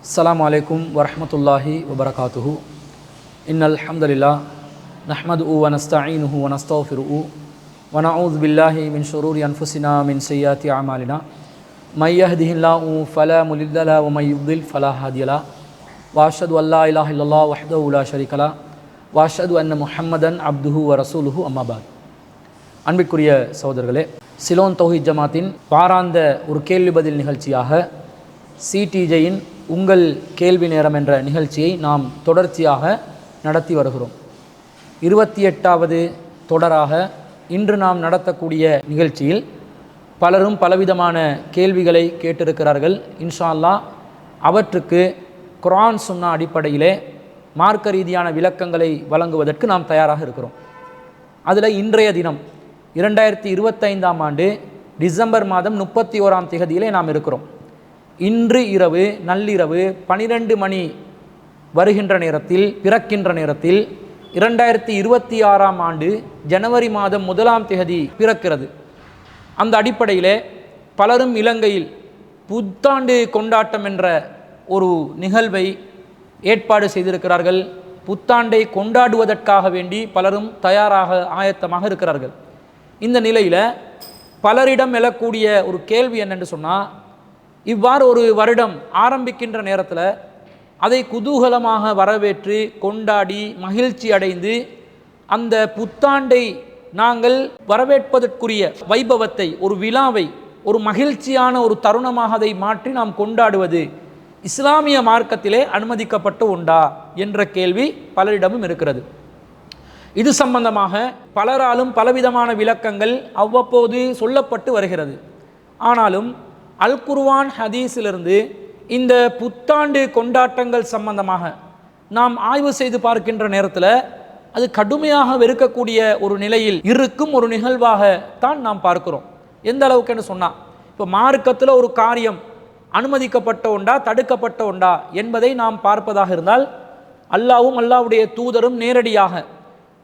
அஸ்ஸலாமு அலைக்கும் வரஹ்மத்துல்லாஹி வபரகாத்துஹு. இன்னல் ஹம்துலில்லாஹ் நஹ்மதுஹு வ நஸ்தஈனுஹு வ நஸ்தக்ஃபிருஹு வ நஊது பில்லாஹி மின் ஷுரூரி அன்ஃபுஸினா மின் ஸய்யிஆத்தி அமாலினா மை யஹ்திஹில்லாஹு ஃபலா முலில்ல லஹு வ மை யுض்லில் ஃபலா ஹாதிய லஹு வ அஷ்ஹது அல்லா இலாஹா இல்லல்லாஹ் வஹ்தஹு லா ஷரீக லஹு வ அஷ்ஹது அன்ன முஹம்மதன் அப்துஹு வ ரசூலுஹு அம்மா பஅத். அன்பிற்குரிய சகோதரர்களே, சிலோன் தௌஹீத் ஜமாத்தின் வாராந்த ஒரு கேள்வி பதில் நிகழ்ச்சியாக சிடிஜேயின் உங்கள் கேள்வி நேரம் என்ற நிகழ்ச்சியை நாம் தொடர்ச்சியாக நடத்தி வருகிறோம். 28வது தொடராக இன்று நாம் நடத்தக்கூடிய நிகழ்ச்சியில் பலரும் பலவிதமான கேள்விகளை கேட்டிருக்கிறார்கள். இன்ஷா அல்லாஹ் அவற்றுக்கு குர்ஆன் சுன்னா அடிப்படையிலே மார்க்க ரீதியான விளக்கங்களை வழங்குவதற்கு நாம் தயாராக இருக்கிறோம். அதில் இன்றைய தினம் 2025ஆம் ஆண்டு டிசம்பர் மாதம் 31ஆம் தேதியிலே நாம் இருக்கிறோம். இன்று இரவு நள்ளிரவு 12 மணி வருகின்ற நேரத்தில் பிறக்கின்ற நேரத்தில் 2026ஆம் ஆண்டு ஜனவரி மாதம் 1ஆம் தேதி பிறக்கிறது. அந்த அடிப்படையிலே பலரும் இலங்கையில் புத்தாண்டு கொண்டாட்டம் என்ற ஒரு நிகழ்வை ஏற்பாடு செய்திருக்கிறார்கள். புத்தாண்டை கொண்டாடுவதற்காக வேண்டி பலரும் தயாராக ஆயத்தமாக இருக்கிறார்கள். இந்த நிலையில் பலரிடம் எழக்கூடிய ஒரு கேள்வி என்னென்று சொன்னால், இவ்வாறு ஒரு வருடம் ஆரம்பிக்கின்ற நேரத்தில் அதை குதூகலமாக வரவேற்று கொண்டாடி மகிழ்ச்சி அடைந்து அந்த புத்தாண்டை நாங்கள் வரவேற்பதற்குரிய வைபவத்தை, ஒரு விழாவை, ஒரு மகிழ்ச்சியான ஒரு தருணமாக அதை மாற்றி நாம் கொண்டாடுவது இஸ்லாமிய மார்க்கத்திலே அனுமதிக்கப்பட்ட உண்டா என்ற கேள்வி பலரிடமும் இருக்கிறது. இது சம்பந்தமாக பலராலும் பலவிதமான விளக்கங்கள் அவ்வப்போது சொல்லப்பட்டு வருகிறது. ஆனாலும் அல் குர்ஆன் ஹதீஸிலிருந்து இந்த புத்தாண்டு கொண்டாட்டங்கள் சம்பந்தமாக நாம் ஆய்வு செய்து பார்க்கின்ற நேரத்தில் அது கடுமையாக வெறுக்கக்கூடிய ஒரு நிலையில் இருக்கும் ஒரு நிகழ்வாக தான் நாம் பார்க்கிறோம். எந்த அளவுக்குன்னு சொன்னால், இப்போ மார்க்கத்தில் ஒரு காரியம் அனுமதிக்கப்பட்ட உண்டா தடுக்கப்பட்ட உண்டா என்பதை நாம் பார்ப்பதாக இருந்தால், அல்லாஹ்வும் அல்லாஹ்வுடைய தூதரும் நேரடியாக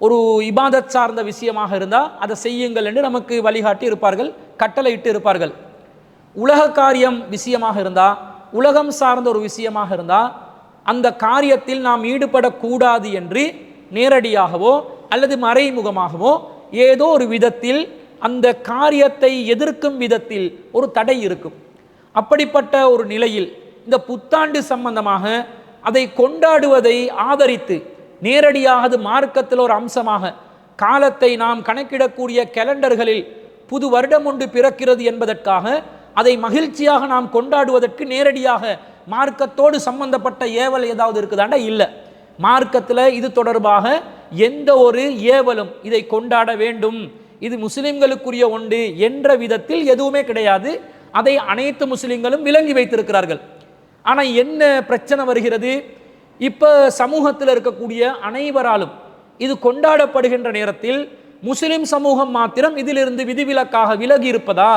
ஒரு இபாதத் சார்ந்த விஷயமாக இருந்தால் அதை செய்யுங்கள் என்று நமக்கு வழிகாட்டி இருப்பார்கள், கட்டளையிட்டு இருப்பார்கள். உலக காரியம் விஷயமாக இருந்தால், உலகம் சார்ந்த ஒரு விஷயமாக இருந்தால் அந்த காரியத்தில் நாம் ஈடுபடக்கூடாது என்று நேரடியாகவோ அல்லது மறைமுகமாகவோ ஏதோ ஒரு விதத்தில் அந்த காரியத்தை எதிர்க்கும் விதத்தில் ஒரு தடை இருக்கும். அப்படிப்பட்ட ஒரு நிலையில் இந்த புத்தாண்டு சம்பந்தமாக அதை கொண்டாடுவதை ஆதரித்து நேரடியாக அது மார்க்கத்தில் ஒரு அம்சமாக காலத்தை நாம் கணக்கிடக்கூடிய கேலண்டர்களில் புது வருடம் ஒன்று பிறக்கிறது என்பதற்காக அதை மகிழ்ச்சியாக நாம் கொண்டாடுவதற்கு நேரடியாக மார்க்கத்தோடு சம்பந்தப்பட்ட ஏவல் ஏதாவது இருக்குதாண்டா? இல்லை. மார்க்கத்தில் இது தொடர்பாக எந்த ஒரு ஏவலும் இதை கொண்டாட வேண்டும், இது முஸ்லிம்களுக்குரிய ஒன்று என்ற விதத்தில் எதுவுமே கிடையாது. அதை அனைத்து முஸ்லிம்களும் விளங்கி வைத்திருக்கிறார்கள். ஆனால் என்ன பிரச்சனை வருகிறது, இப்போ சமூகத்தில் இருக்கக்கூடிய அனைவராலும் இது கொண்டாடப்படுகின்ற நேரத்தில் முஸ்லிம் சமூகம் மாத்திரம் இதிலிருந்து விதிவிலக்காக விலகி இருப்பதா?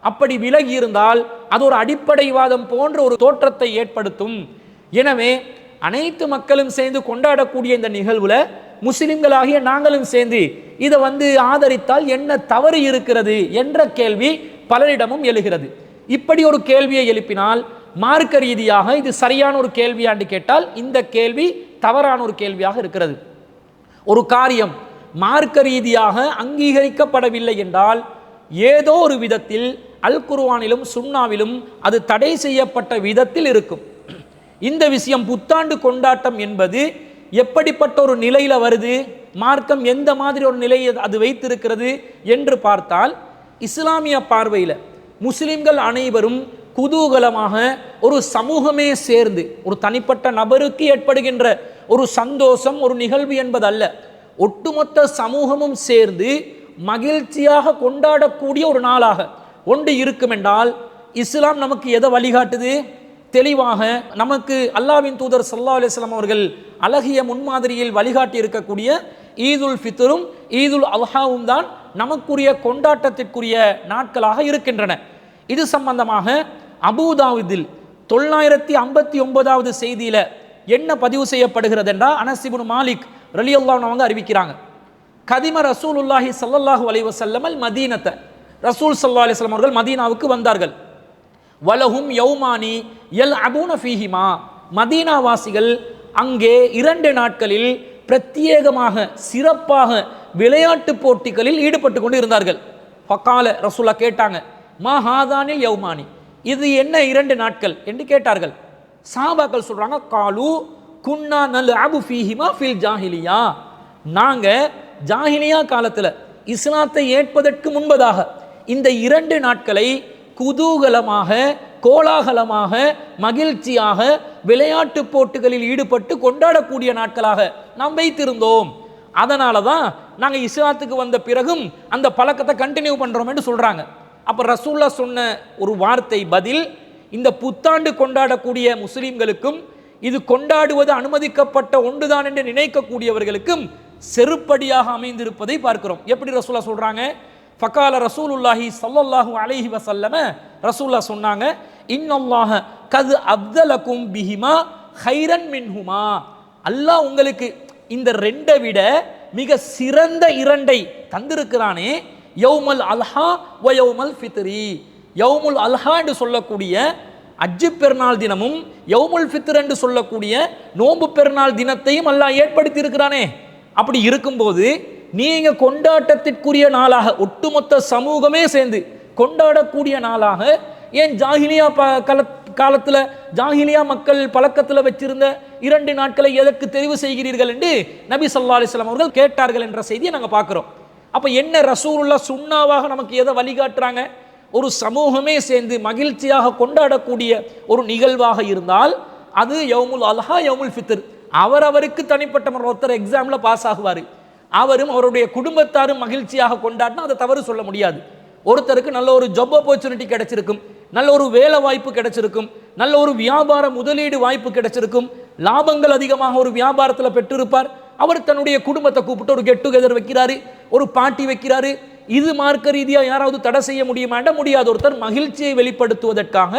அப்படி விலகி இருந்தால் அது ஒரு அடிப்படைவாதம் போன்ற ஒரு தோற்றத்தை ஏற்படுத்தும். எனவே அனைத்து மக்களும் சேர்ந்து கொண்டாடக்கூடிய இந்த நிகழ்வுல முஸ்லிம்களாகிய நாங்களும் சேர்ந்து இதை ஆதரித்தால் என்ன தவறு இருக்கிறது என்ற கேள்வி பலரிடமும் எழுகிறது. இப்படி ஒரு கேள்வியை எழுப்பினால் மார்க்க ரீதியாக இது சரியான ஒரு கேள்வியாண்டு கேட்டால் இந்த கேள்வி தவறான ஒரு கேள்வியாக இருக்கிறது. ஒரு காரியம் மார்க்க ரீதியாக அங்கீகரிக்கப்படவில்லை என்றால் ஏதோ ஒரு விதத்தில் அல் குர்ஆனிலும் சுன்னாவிலும் அது தடை செய்யப்பட்ட விதத்தில் இருக்கும். இந்த விஷயம் புத்தாண்டு கொண்டாட்டம் என்பது எப்படிப்பட்ட ஒரு நிலையில் வருது, மார்க்கம் எந்த மாதிரி ஒரு நிலையை அது வைத்திருக்கிறது என்று பார்த்தால், இஸ்லாமிய பார்வையில் முஸ்லிம்கள் அனைவரும் குதூகலமாக ஒரு சமூகமே சேர்ந்து ஒரு தனிப்பட்ட நபருக்கு ஏற்படுகின்ற ஒரு சந்தோஷம் ஒரு நிகழ்வு என்பதல்ல, ஒட்டுமொத்த சமூகமும் சேர்ந்து மகிழ்ச்சியாக கொண்டாடக்கூடிய ஒரு நாளாக ஒன்று இருக்கும் என்றால் இஸ்லாம் நமக்கு எதை வழிகாட்டுது? தெளிவாக நமக்கு அல்லாஹ்வின் தூதர் ஸல்லல்லாஹு அலைஹி வஸல்லம் அவர்கள் அழகிய முன்மாதிரியில் வழிகாட்டி இருக்கக்கூடிய ஈதுல் ஃபித்ரும் ஈதுல் அல்ஹாவும் தான் நமக்குரிய கொண்டாட்டத்திற்குரிய நாட்களாக இருக்கின்றன. இது சம்பந்தமாக அபூதாவுதில் 959வது செய்தியில் என்ன பதிவு செய்யப்படுகிறது என்றால், அனஸ் இப்னு மாலிக் ரலியல்லாஹு அன்ஹு அவங்க அறிவிக்கிறாங்க, கதிம ரசூலுல்லாஹி ஸல்லல்லாஹு அலைஹி வஸல்லம் அல் மதீனத, ரசூல் ஸல்லல்லாஹு அலைஹி வஸல்லம் அவர்கள் மதீனாவுக்கு வந்தார்கள். வலஹும் யௌமானி யல்அபூன ஃபீஹிமா, மதீனாவாசிகள் அங்கே 2 நாட்களில் பிரத்யேகமாக சிறப்பாக விளையாட்டு போட்டிகளில் ஈடுபட்டு கொண்டு இருந்தார்கள். ஃபகால ரசூலா கேட்டாங்க, மா ஹாதானில் யௌமானி, இது என்ன 2 நாட்கள் என்று கேட்டார்கள். சஹாபாக்கள் சொல்றாங்க, காலு குன்னா நல்அபு ஃபீஹிமா ஃபில் ஜாஹிலியா, நாங்க ஜாஹிலியா காலத்தில் இஸ்லாத்தை ஏற்பதற்கு முன்பதாக இந்த 2 நாட்களை குதூகலமாக கோலாகலமாக மகிழ்ச்சியாக விளையாட்டு போட்டிகளில் ஈடுபட்டு கொண்டாடக்கூடிய நாட்களாக நாம் வைத்திருந்தோம். அதனால தான் நாங்கள் இஸ்லாத்துக்கு வந்த பிறகும் அந்த பழக்கத்தை கண்டினியூ பண்ணுறோம் என்று சொல்கிறாங்க. அப்போ ரசூல்லா சொன்ன ஒரு வார்த்தை பதில், இந்த புத்தாண்டு கொண்டாடக்கூடிய முஸ்லீம்களுக்கும் இது கொண்டாடுவது அனுமதிக்கப்பட்ட ஒன்றுதான் என்று நினைக்கக்கூடியவர்களுக்கும் செருப்படியாக அமைந்திருப்பதை பார்க்கிறோம். எப்படி ரசூல்லா சொல்கிறாங்க? ஃபகால ரசூலுல்லாஹி ஸல்லல்லாஹு அலைஹி வஸல்லம, ரசூல்லா சொன்னாங்க, இன்னல்லாஹ கது அப்தலகும் பிஹிமா ஹைரன் மின்ஹுமா, அல்லாஹ் உங்களுக்கு இந்த 2 விட மிக சிறந்த 2 தந்திருக்கிறானே. யௌமல் அல்ஹா வ யௌமல் ஃபித்ரி, யௌமுல் அல்ஹா என்று சொல்லக்கூடிய அஜ்ஜு பெருநாள் தினமும் யௌமுல் ஃபித்ர் என்று சொல்லக்கூடிய நோன்பு பெருநாள் தினத்தையும் அல்லாஹ் ஏற்படுத்தி இருக்கிறானே. அப்படி இருக்கும்போது நீங்க கொண்டாட்டத்திற்குரிய நாளாக ஒட்டுமொத்த சமூகமே சேர்ந்து கொண்டாடக்கூடிய நாளாக ஏன் ஜாஹிலியா காலத்தில் ஜாஹிலியா மக்கள் பழக்கத்தில் வச்சிருந்த 2 நாட்களை எதற்கு தெரிவு செய்கிறீர்கள் என்று நபி ஸல்லல்லாஹு அலைஹி வஸல்லம் அவர்கள் கேட்டார்கள் என்ற செய்தியை நாங்கள் பார்க்கிறோம். அப்போ என்ன ரசூலுல்லாஹ் சுன்னாவாக நமக்கு எதை வழிகாட்டுறாங்க? ஒரு சமூகமே சேர்ந்து மகிழ்ச்சியாக கொண்டாடக்கூடிய ஒரு நிகழ்வாக இருந்தால் அது யௌமுல் அல்ஹா யௌமுல் ஃபித்ர். அவருக்கு தனிப்பட்ட ஒருத்தர் எக்ஸாமில் பாஸ் ஆகுவார், அவரும் அவருடைய குடும்பத்தாரும் மகிழ்ச்சியாக கொண்டாடினா அதை தவறு சொல்ல முடியாது. ஒருத்தருக்கு நல்ல ஒரு ஜாப் ஆப்பர்ச்சுனிட்டி கிடைச்சிருக்கும், நல்ல ஒரு வேலை வாய்ப்பு கிடைச்சிருக்கும், நல்ல ஒரு வியாபார முதலீடு வாய்ப்பு கிடைச்சிருக்கும், லாபங்கள் அதிகமாக ஒரு வியாபாரத்தில் பெற்றிருப்பார். அவர் தன்னுடைய குடும்பத்தை கூப்பிட்டு ஒரு கெட் டுகெதர் வைக்கிறாரு, ஒரு பார்ட்டி வைக்கிறாரு. இது மார்க்க ரீதியாக யாராவது தடை செய்ய முடியுமாண்ட முடியாது. ஒருத்தர் மகிழ்ச்சியை வெளிப்படுத்துவதற்காக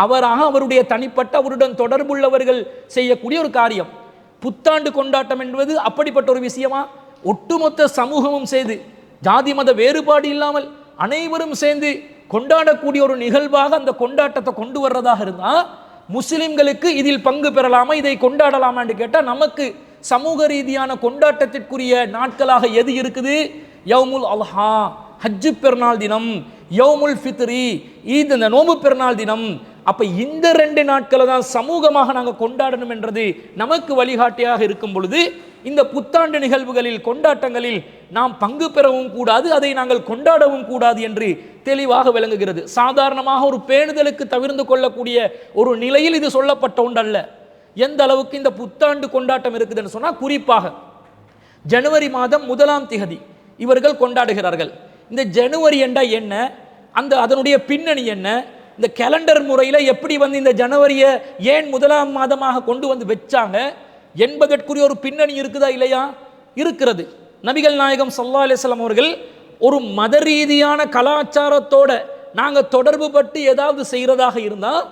அவராக அவருடைய தனிப்பட்ட அவருடன் தொடர்புள்ளவர்கள் செய்யக்கூடிய ஒரு காரியம். புத்தாண்டு கொண்டாட்டம் என்பது அப்படிப்பட்ட ஒரு விஷயமா? ஒட்டுமொத்த சமூகமும் சேர்ந்து ஜாதி மத வேறுபாடு இல்லாமல் அனைவரும் சேர்ந்து கொண்டாடக்கூடிய ஒரு நிகழ்வாக அந்த கொண்டாட்டத்தை கொண்டு வர்றதாக இருந்தால் முஸ்லிம்களுக்கு இதில் பங்கு பெறலாமா, இதை கொண்டாடலாமான்னு கேட்டால் நமக்கு சமூக ரீதியான கொண்டாட்டத்திற்குரிய நாட்களாக எது இருக்குது? யௌமுல் அல்ஹா ஹஜ்ஜு பெருநாள் தினம், யௌமுல் ஃபித்ரி ஈத் இந்த நோம்பு பெருநாள் தினம். அப்போ இந்த 2 நாட்களை தான் சமூகமாக நாங்கள் கொண்டாடணும் என்றது நமக்கு வழிகாட்டியாக இருக்கும் பொழுது இந்த புத்தாண்டு நிகழ்வுகளில் கொண்டாட்டங்களில் நாம் பங்கு பெறவும் கூடாது, அதை நாங்கள் கொண்டாடவும் கூடாது என்று தெளிவாக விளங்குகிறது. சாதாரணமாக ஒரு பேணுதலுக்கு தவிர்த்து கொள்ளக்கூடிய ஒரு நிலையில் இது சொல்லப்பட்ட ஒன்றல்ல. எந்த அளவுக்கு இந்த புத்தாண்டு கொண்டாட்டம் இருக்குதுன்னு சொன்னால், குறிப்பாக ஜனவரி மாதம் 1ஆம் திகதி இவர்கள் கொண்டாடுகிறார்கள். இந்த ஜனவரி என்றா என்ன, அதனுடைய பின்னணி என்ன, இந்த கேலண்டர் முறையில் எப்படி இந்த ஜனவரியை ஏன் 1ஆம் மாதமாக கொண்டு வச்சாங்க என்பதற்குரிய ஒரு பின்னணி இருக்குதா இல்லையா? இருக்கிறது. நபிகள் நாயகம் ஸல்லல்லாஹு அலைஹி வஸல்லம் அவர்கள் ஒரு மத ரீதியான கலாச்சாரத்தோட நாங்கள் தொடர்பு பட்டு ஏதாவது செய்கிறதாக இருந்தால்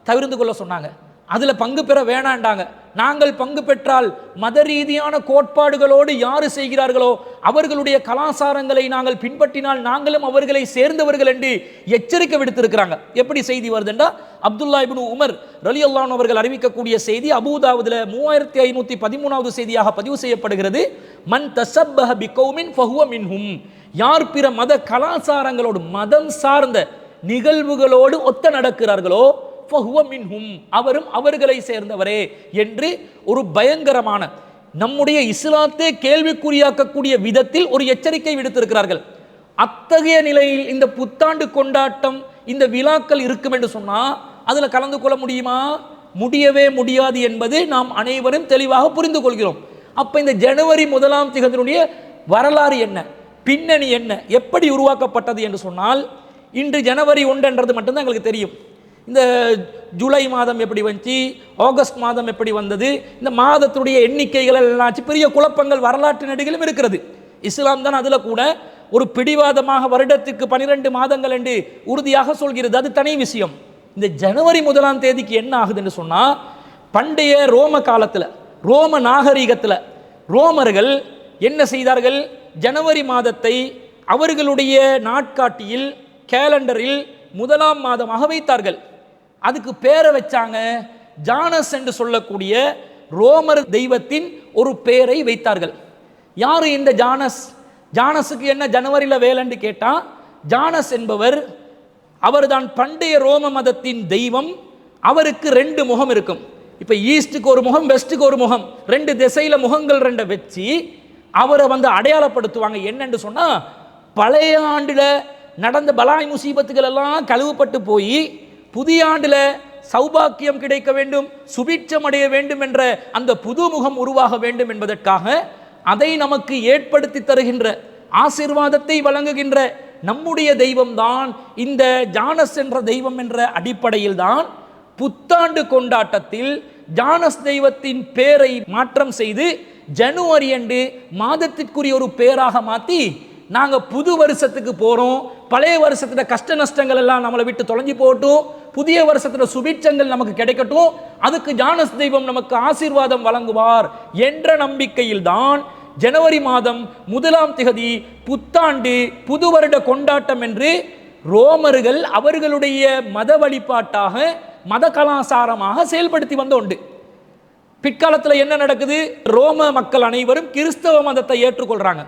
தவிர்த்து கொள்ள சொன்னாங்க. அதில் பங்கு பெற வேணாண்டாங்க. நாங்கள் பங்கு பெற்றால் மத ரீதியான கோட்பாடுகளோடு யார் செய்கிறார்களோ அவர்களுடைய கலாச்சாரங்களை நாங்கள் பின்பற்றினால் நாங்களும் அவர்களை சேர்ந்தவர்கள் என்று எச்சரிக்கை விடுத்திருக்கிறாங்க. எப்படி செய்தி வருதுண்டா, அப்துல்லா இப்னு உமர் ரலியல்லாஹு அன்ஹு அவர்கள் அறிவிக்கக்கூடிய செய்தி அபூதாவுதுல 3513வது செய்தியாக பதிவு செய்யப்படுகிறது. மன் தஸப்பஹ பிகௌமின் ஃபஹுவ மின்ஹும், யார் பிற மத கலாச்சாரங்களோடு மதம் சார்ந்த நிகழ்வுகளோடு ஒத்த நடக்கிறார்களோ ஃபஹுவ மின்ஹும், அவரும் அவர்களை சேர்ந்தவரே என்று ஒரு பயங்கரமான நம்முடைய இஸ்லாத்தை கேள்விக்குறியாக்கக்கூடிய விதத்தில் ஒரு எச்சரிக்கை விடுத்திருக்கிறார்கள். அத்தகைய நிலையில் இந்த புத்தாண்டு கொண்டாட்டம் இந்த விழாக்கள் இருக்கும் என்று சொன்னால் அதில் கலந்து கொள்ள முடியுமா? முடியவே முடியாது என்பது நாம் அனைவரும் தெளிவாக புரிந்து கொள்கிறோம். அப்போ இந்த ஜனவரி 1ஆம் திகதியினுடைய வரலாறு என்ன, பின்னணி என்ன, எப்படி உருவாக்கப்பட்டது என்று சொன்னால், இன்று ஜனவரி 1 என்றது மட்டும்தான் எங்களுக்கு தெரியும். இந்த ஜூலை மாதம் எப்படி வந்துச்சு, ஆகஸ்ட் மாதம் எப்படி வந்தது, இந்த மாதத்துடைய எண்ணிக்கைகள் எல்லாம் பெரிய குழப்பங்கள் வரலாற்று நடிகளும் இருக்கிறது. இஸ்லாம் தான் அதில் கூட ஒரு பிடிவாதமாக வருடத்துக்கு 12 மாதங்கள் என்று உறுதியாக சொல்கிறது. அது தனி விஷயம். இந்த ஜனவரி 1ஆம் தேதிக்கு என்ன ஆகுதுன்னு சொன்னால், பண்டைய ரோம காலத்தில் ரோம நாகரிகத்தில் ரோமர்கள் என்ன செய்தார்கள்? ஜனவரி மாதத்தை அவர்களுடைய நாட்காட்டியில் கேலண்டரில் 1ஆம் மாதமாக வைத்தார்கள். அதுக்கு பேரை வச்சாங்க ஜானஸ் என்று சொல்லக்கூடிய ரோமர் தெய்வத்தின் ஒரு பெயரை வைத்தார்கள். யாரு இந்த ஜானஸ்? ஜானஸுக்கு என்ன ஜனவரியில் வேலைன்னு கேட்டால், ஜானஸ் என்பவர் அவர்தான் பண்டைய ரோம மதத்தின் தெய்வம். அவருக்கு 2 முகம் இருக்கும். இப்போ ஈஸ்ட்டுக்கு ஒரு முகம், வெஸ்ட்டுக்கு ஒரு முகம், 2 திசையில் முகங்கள் 2 வச்சு அவரை அடையாளப்படுத்துவாங்க. என்னன்னு சொன்னால், பழைய ஆண்டில் நடந்த பலாய் முசீபத்துகள் எல்லாம் கழுவப்பட்டு போய் புதிய ஆண்டில் சௌபாக்கியம் கிடைக்க வேண்டும், சுபிட்சம் அடைய வேண்டும் என்ற அந்த புது முகம் உருவாக வேண்டும் என்பதற்காக அதை நமக்கு ஏற்படுத்தி தருகின்ற, ஆசீர்வாதத்தை வழங்குகின்ற நம்முடைய தெய்வம்தான் இந்த ஜானஸ் என்ற தெய்வம் என்ற அடிப்படையில் தான் புத்தாண்டு கொண்டாட்டத்தில் ஜானஸ் தெய்வத்தின் பேரை மாற்றம் செய்து ஜனவரி என்று மாதத்திற்குரிய ஒரு பேராக மாற்றி நாங்கள் புது வருஷத்துக்கு போகிறோம். பழைய வருஷத்தில் கஷ்ட நஷ்டங்கள் எல்லாம் நம்மளை விட்டு தொலைஞ்சி போகட்டும், புதிய வருஷத்தில் சுபிட்சங்கள் நமக்கு கிடைக்கட்டும், அதுக்கு ஜானஸ் தெய்வம் நமக்கு ஆசீர்வாதம் வழங்குவார் என்ற நம்பிக்கையில் தான் ஜனவரி மாதம் 1ஆம் திகதி புத்தாண்டு புது வருட கொண்டாட்டம் என்று ரோமர்கள் அவர்களுடைய மத வழிபாட்டாக, மத கலாச்சாரமாக செயல்படுத்தி வந்த உண்டு. பிற்காலத்தில் என்ன நடக்குது? ரோம மக்கள் அனைவரும் கிறிஸ்தவ மதத்தை ஏற்றுக்கொள்றாங்க,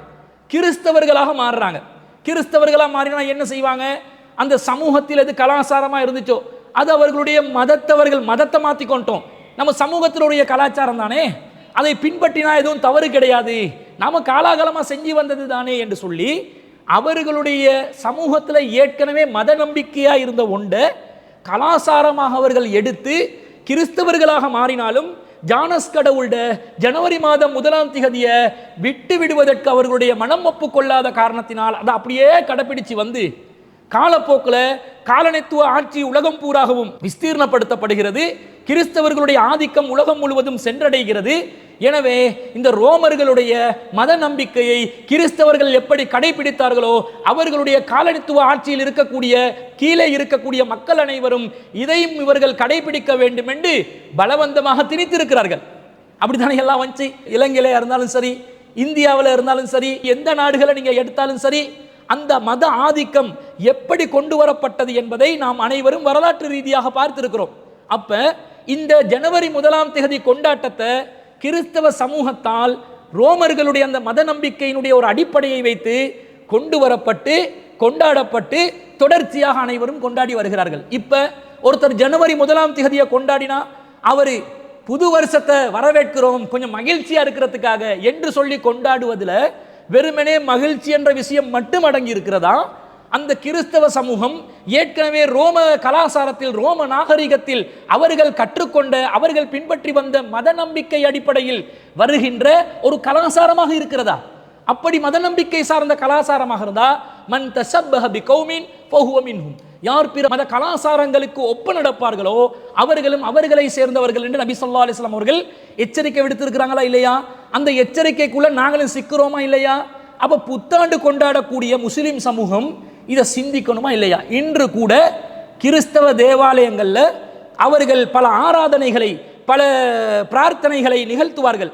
கிறிஸ்தவர்களாக மாறுறாங்க. கிறிஸ்தவர்களாக மாறினா என்ன செய்வாங்க? அந்த சமூகத்தில் எது கலாச்சாரமாக இருந்துச்சோ அது அவர்களுடைய மதத்தை மாற்றி கொண்டோம். நம்ம சமூகத்தினுடைய கலாச்சாரம் தானே, அதை பின்பற்றினா எதுவும் தவறு கிடையாது, நாம காலாகாலமாக செஞ்சு வந்தது தானே என்று சொல்லி அவர்களுடைய சமூகத்தில் ஏற்கனவே மத நம்பிக்கையாக இருந்த ஒன்றை கலாச்சாரமாக அவர்கள் எடுத்து கிறிஸ்தவர்களாக மாறினாலும் ஜானஸ் கடவுள ஜனவரி மாதம் 1ஆம் திகதியை விட்டு விடுவதற்கு அவர்களுடைய மனம் ஒப்புக்கொள்ளாத காரணத்தினால் அதை அப்படியே கடைப்பிடிச்சு வந்து காலப்போக்கில் காலனித்துவ ஆட்சி உலகம் பூராகவும் விஸ்தீர்ணப்படுத்தப்படுகிறது. கிறிஸ்தவர்களுடைய ஆதிக்கம் உலகம் முழுவதும் சென்றடைகிறது. எனவே இந்த ரோமர்களுடைய மத நம்பிக்கையை கிறிஸ்தவர்கள் எப்படி கடைபிடித்தார்களோ அவர்களுடைய காலனித்துவ ஆட்சியில் இருக்கக்கூடிய கீழே இருக்கக்கூடிய மக்கள் அனைவரும் இதையும் இவர்கள் கடைபிடிக்க வேண்டும் என்று பலவந்தமாக திணித்திருக்கிறார்கள். அப்படித்தானே எல்லாம் வந்துச்சு. இலங்கையில இருந்தாலும் சரி, இந்தியாவில் இருந்தாலும் சரி, எந்த நாடுகளை நீங்க எடுத்தாலும் சரி, அந்த மத ஆதிக்கம் எப்படி கொண்டு வரப்பட்டது என்பதை நாம் அனைவரும் வரலாற்று ரீதியாக பார்த்திருக்கிறோம். அப்ப இந்த ஜனவரி 1ஆம் திகதி கொண்டாட்டத்தை கிறிஸ்தவ சமூகத்தால் ரோமர்களுடைய அந்த மத நம்பிக்கையினுடைய ஒரு அடிப்படையை வைத்து கொண்டு வரப்பட்டு கொண்டாடப்பட்டு தொடர்ச்சியாக அனைவரும் கொண்டாடி வருகிறார்கள். இப்ப ஒருத்தர் ஜனவரி 1ஆம் திகதியை கொண்டாடினா அவரு புது வருஷத்தை வரவேற்கிறோம், கொஞ்சம் மகிழ்ச்சியா இருக்கிறதுக்காக என்று சொல்லி கொண்டாடுவதில் வெறுமனே மகிழ்ச்சி என்ற விஷயம் மட்டும் அடங்கி இருக்கிறதா? அந்த கிறிஸ்தவ சமூகம் ஏற்கனவே ரோம கலாச்சாரத்தில், ரோம நாகரிகத்தில் அவர்கள் கற்றுக்கொண்ட, அவர்கள் பின்பற்றி வந்த மத நம்பிக்கை அடிப்படையில் வருகின்ற ஒரு கலாச்சாரமாக இருக்கிறதா? அப்படி மத நம்பிக்கை சார்ந்த கலாச்சாரமாக இருந்தா மன் தஸப்பஹ பிகௌமின் ஃபஹுவ மின்ஹும், யார் பிற மத கலாச்சாரங்களுக்கு ஒப்பு நடப்பார்களோ அவர்களும் அவர்களை சேர்ந்தவர்கள் என்று நபி ஸல்லல்லாஹு அலைஹி வஸல்லம் அவர்கள் எச்சரிக்கை விடுத்திருக்கிறாங்களா இல்லையா? அந்த எச்சரிக்கைக்குள்ள நாங்களும் சிக்கிறோமா இல்லையா? அப்ப புத்தாண்டு கொண்டாடக்கூடிய முஸ்லிம் சமூகம் இதை சிந்திக்கணுமா இல்லையா? இன்று கூட கிறிஸ்தவ தேவாலயங்களில் அவர்கள் பல ஆராதனைகளை, பல பிரார்த்தனைகளை நிகழ்த்துவார்கள்.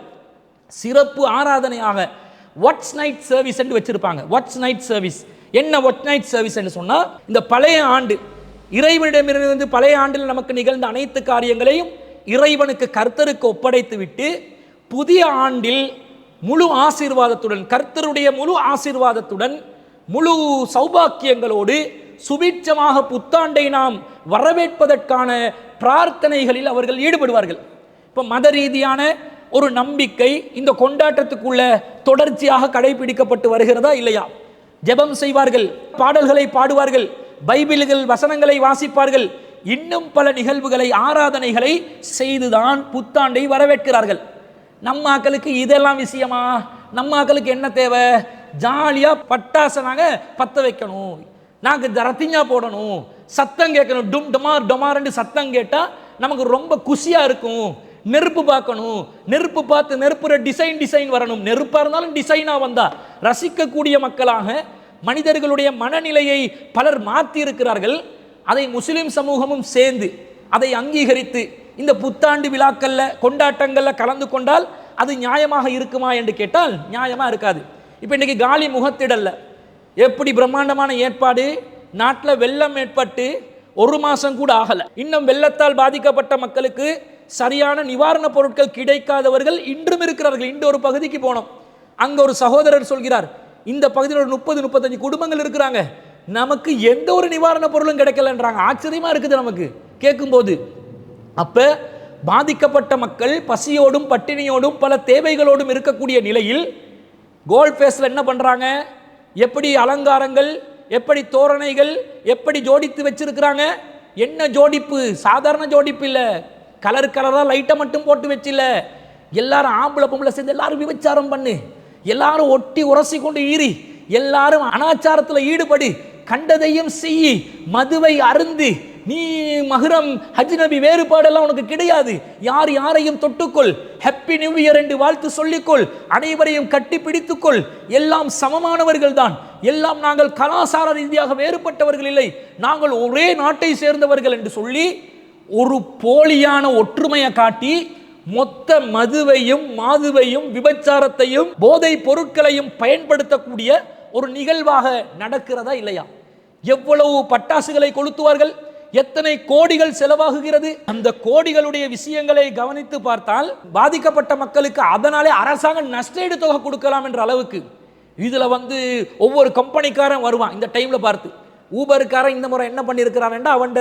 சிறப்பு ஆராதனையாக வாட்ஸ் நைட் சர்வீஸ் என்று வச்சிருப்பாங்க. வாட்ஸ் நைட் சர்வீஸ் என்ன? வாட்ஸ் நைட் சர்வீஸ் என்று சொன்னால், இந்த பழைய ஆண்டு இறைவனிடமிருந்து பழைய ஆண்டில் நமக்கு நிகழ்ந்த அனைத்து காரியங்களையும் இறைவனுக்கு, கர்த்தருக்கு ஒப்படைத்து விட்டு புதிய ஆண்டில் முழு ஆசீர்வாதத்துடன், கர்த்தருடைய முழு ஆசீர்வாதத்துடன், முழு சௌபாக்கியங்களோடு சுபிட்சமாக புத்தாண்டை நாம் வரவேற்பதற்கான பிரார்த்தனைகளில் அவர்கள் ஈடுபடுவார்கள். இப்போ மத ரீதியான ஒரு நம்பிக்கை இந்த கொண்டாட்டத்துக்குள்ள தொடர்ச்சியாக கடைபிடிக்கப்பட்டு வருகிறதா இல்லையா? ஜெபம் செய்வார்கள், பாடல்களை பாடுவார்கள், பைபிள்கள் வசனங்களை வாசிப்பார்கள், இன்னும் பல நிகழ்வுகளை, ஆராதனைகளை செய்துதான் புத்தாண்டை வரவேற்கிறார்கள். நம்ம ஆக்களுக்கு இதெல்லாம் விஷயமா? நம்ம ஆக்களுக்கு என்ன தேவை? ஜாலியாக பட்டாசை நாங்கள் பற்ற வைக்கணும், நாங்கள் ரத்திஞ்சா போடணும், சத்தம் கேட்கணும், டும் டொமார் டொமார்ன்னு சத்தம் கேட்டால் நமக்கு ரொம்ப குஷியாக இருக்கும். நெருப்பு பார்க்கணும், நெருப்பு பார்த்து நெருப்புற டிசைன் வரணும், நெருப்பாக இருந்தாலும் டிசைனாக வந்தால் ரசிக்கக்கூடிய மக்களாக மனிதர்களுடைய மனநிலையை பலர் மாற்றி இருக்கிறார்கள். அதை முஸ்லிம் சமூகமும் சேர்ந்து அதை அங்கீகரித்து இந்த புத்தாண்டு விழாக்களில், கொண்டாட்டங்களில் கலந்து கொண்டால் அது நியாயமாக இருக்குமா என்று கேட்டால் நியாயமாக இருக்காது. இப்போ இன்றைக்கி காலி முகத்திடல்ல எப்படி பிரம்மாண்டமான ஏற்பாடு, நாட்டில் வெள்ளம் ஏற்பட்டு 1 மாதம் கூட ஆகலை, இன்னும் வெள்ளத்தால் பாதிக்கப்பட்ட மக்களுக்கு சரியான நிவாரணப் பொருட்கள் கிடைக்காதவர்கள் இன்றும் இருக்கிறார்கள். இன்று ஒரு பகுதிக்கு போனோம், அங்க ஒரு சகோதரர் சொல்கிறார், இந்த பகுதியில் ஒரு 30-35 குடும்பங்கள் இருக்கிறாங்க, நமக்கு எந்த ஒரு நிவாரண பொருளும் கிடைக்கலன்றாங்க. ஆச்சரியமா இருக்குது நமக்கு கேட்கும்போது. அப்ப பாதிக்கப்பட்ட மக்கள் பசியோடும் பட்டினியோடும் பல தேவைகளோடும் இருக்கக்கூடிய நிலையில் கோல்ட் ஃபேஸ்ல என்ன பண்றாங்க, எப்படி அலங்காரங்கள், எப்படி தோரணைகள், எப்படி ஜோடித்து வச்சிருக்கிறாங்க. என்ன ஜோடிப்பு, சாதாரண ஜோடிப்பு இல்ல, கலர் கலரா லைட்டை மட்டும் போட்டு வச்சில்ல, எல்லாரும் ஆம்பளை பொம்பளை சேர்ந்து எல்லாரும் விபச்சாரம் பண்ணு, எல்லாரும் ஒட்டி உரசி கொண்டு ஈரி, எல்லாரும் அனாச்சாரத்தில் ஈடுபடு, கண்டதையும் செய்யி, மதுவை அருந்து, நீ மஹ்ரம் அஜ்னபி வேறுபாடெல்லாம் உனக்கு கிடையாது, யார் யாரையும் தொட்டுக்கொள், ஹாப்பி நியூ இயர் என்று வாழ்த்து சொல்லிக்கொள், அனைவரையும் கட்டி பிடித்துக்கொள், எல்லாம் சமமானவர்கள் தான், எல்லாம் நாங்கள் கலாசார ரீதியாக வேறுபட்டவர்கள் இல்லை, நாங்கள் ஒரே நாட்டை சேர்ந்தவர்கள் என்று சொல்லி ஒரு போலியான ஒற்றுமையை காட்டி மொத்த மதுவையும் மாதுவையும் விபச்சாரத்தையும் போதை பொருட்களையும் பயன்படுத்தக்கூடிய ஒரு நிகழ்வாக நடக்கிறதா இல்லையா? எவ்வளவு பட்டாசுகளை கொளுத்துவார்கள், எத்தனை கோடிகள் செலவாகுகிறது. அந்த கோடிகளுடைய விஷயங்களை கவனித்து பார்த்தால் பாதிக்கப்பட்ட மக்களுக்கு அதனாலே அரசாங்கம் நஷ்டஈடு தொகை கொடுக்கலாம் என்ற அளவுக்கு. இதுல ஒவ்வொரு கம்பெனிக்காரன் வருவான் இந்த டைம்ல பார்த்து, ஊபருக்காரன் இந்த முறை என்ன பண்ணியிருக்கிறான், அவன்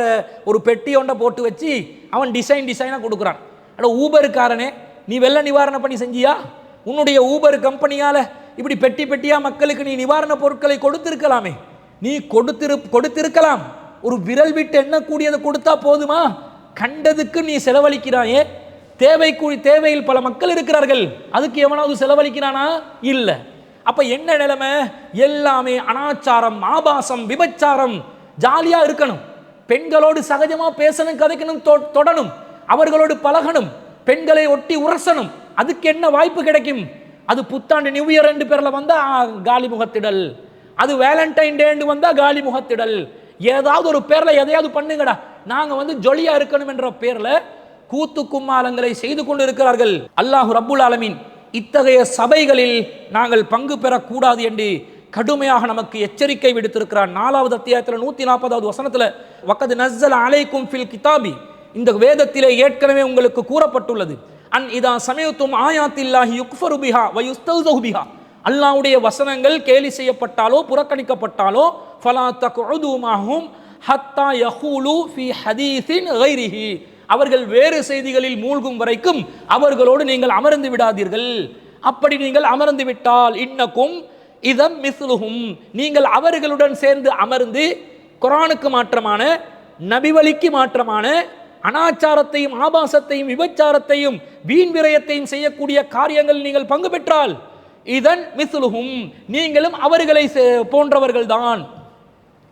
ஒரு பெட்டி ஒன்றை போட்டு வச்சு அவன் டிசைனா கொடுக்குறான். அட ஊபருக்காரனே, நீ வெள்ள நிவாரணம் பண்ணி செஞ்சியா? உன்னுடைய ஊபர் கம்பெனியால இப்படி பெட்டி பெட்டியா மக்களுக்கு நீ நிவாரண பொருட்களை கொடுத்திருக்கலாமே, நீ கொடுத்திருக்கலாம். ஒரு விரல் விட்டு எண்ணக்கூடியதை கொடுத்தா போதுமா? கண்டதுக்கு நீ செலவழிக்கிறாயே. தேவையில் பல மக்கள் இருக்கிறார்கள், அதுக்கு எவனாவது செலவழிக்கிறானா? இல்ல. அப்ப என்ன நிலைமை? எல்லாமே அனாச்சாரம், ஆபாசம், விபச்சாரம். ஜாலியா இருக்கணும், பெண்களோடு சகஜமா பேசணும், கதைக்கணும், தொடணும், அவர்களோடு பழகணும், பெண்களை ஒட்டி உரசணும். அதுக்கு என்ன வாய்ப்பு கிடைக்கும்? அது புத்தாண்டு நியூ இயர் என்று பேர்ல வந்தா காலி முகத்திடல், அது வேலண்டைன் டே வந்தா காலி முகத்திடல், ஏதாவது ஒரு பேர்ல எதையாவது பண்ணுங்கடா, நாங்க ஜொலியா இருக்கணும் என்ற பேர்ல கூத்து கும்மாலங்களை செய்து கொண்டு இருக்கிறார்கள். அல்லாஹ் ரப்புல் ஆலமீன் இத்தகைய சபைகளில் நாங்கள் பங்கு பெறக்கூடாது என்று கடுமையாக நமக்கு எச்சரிக்கை விடுத்திருக்கிறார். 4வது அத்தியாயத்தில் 140வது வசனத்தில், வக்கத் நஸ்ஸல அலைக்கும் ஃபில் கிதாபி, இந்த வேதத்திலே ஏற்கனவே உங்களுக்கு கூறப்பட்டுள்ளது, அன் இதா சமயத்தும் ஆயாத்தில்லாஹி யுக்ஃபரு பிஹா வ யுஸ்தஹ்ஸு பிஹா, அல்லாஹ்வுடைய வசனங்கள் கேலி செய்யப்பட்டாலோ புறக்கணிக்கப்பட்டாலோ ஃபலா தக்உது மஹும் ஹத்தா யகூலு ஃபீ ஹதீஸின் கைரிஹி, அவர்கள் வேறு செய்திகளில் மூழ்கும் வரைக்கும் அவர்களோடு நீங்கள் அமர்ந்து விடாதீர்கள். அப்படி நீங்கள் அமர்ந்து விட்டால் இன்னக்கும் இதம் மிஸ்லுஹும், நீங்கள் அவர்களுடன் சேர்ந்து அமர்ந்து குர்ஆனுக்கு மாற்றமான, நபிவழிக்கு மாற்றமான அனாச்சாரத்தையும் ஆபாசத்தையும் விபச்சாரத்தையும் வீண் விரயத்தையும் செய்யக்கூடிய காரியங்கள் நீங்கள் பங்கு பெற்றால் இதன் மிஸ்லுஹும், நீங்களும் அவர்களை போன்றவர்கள் தான்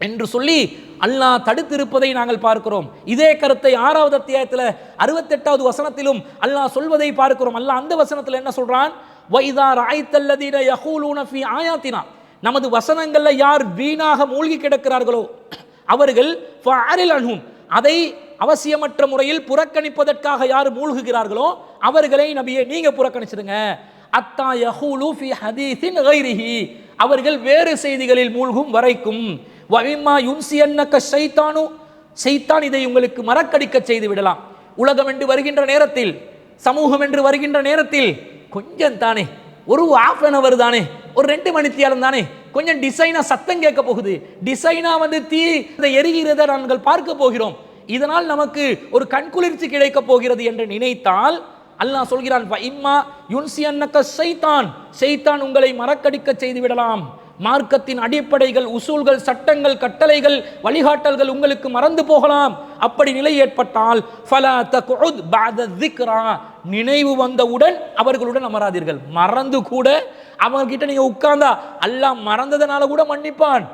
என்று சொல்லி அல்லாஹ் தடுத்திருப்பதை நாங்கள் பார்க்கிறோம். இதே கருத்தை 6வது அத்தியாயத்தில் 68வது வசனத்திலும் அல்லாஹ் சொல்வதை பார்க்கிறோம். அல்லாஹ் அந்த வசனத்தில் என்ன சொல்றான்? வைதா ரஅய்தல்லதீன யகூலூன ஃபீ ஆயாத்தினா, நமது வசனங்கள்ல யார் வீணாக மூழ்கி கிடக்கிறார்களோ அவர்கள் ஃபஅரில் அன்ஹும், அதை அவசியமற்ற முறையில் புறக்கணிப்பதற்காக யார் மூழ்குகிறார்களோ அவர்களை நபியே நீங்க புறக்கணிச்சிடுங்க. அத்தா யகூலு ஃபீ ஹதீஸின் கைரிஹி, அவர்கள் வேறு செய்திகளில் மூழ்கும் வரைக்கும். வமிம்மா யுன்சியன்னக ஷைத்தானு, ஷைத்தான் இதை உங்களுக்கு மறக்கடிக்க செய்து விடலாம். உலகம் என்று வருகின்ற நேரத்தில், சமூகம் என்று வருகின்ற நேரத்தில் கொஞ்சம் தானே, ஒரு half an hour தானே, ஒரு 2 மணித்தியாலம் தானே, கொஞ்சம் டிசைனா சத்தம் கேட்க போகுது, டிசைனா தீ எரிகிறதை நாங்கள் பார்க்க போகிறோம், இதனால் நமக்கு ஒரு கண்குளிர்ச்சி கிடைக்க போகிறது என்று நினைத்தால் அல்லாஹ் சொல்கிறான், வஇம்மா யுன்சியன்னக ஷைத்தான், ஷைத்தான் உங்களை மறக்கடிக்க செய்து விடலாம். மார்க்கத்தின் அடிப்படைகள், உசூல்கள், சட்டங்கள், கட்டளைகள், வழிகாட்டல்கள் உங்களுக்கு மறந்து போகலாம். அப்படி நிலை ஏற்பட்டால் ஃபலா தக்உத் பஅத ذிக்ரா, நினைவு வந்தவுடன் அவர்களுடன் அமராதீர்கள். மறந்து கூட அவர்கிட்ட நீங்க உட்கார்ந்தா அல்லாஹ் மறந்ததனால கூட மன்னிப்பான்.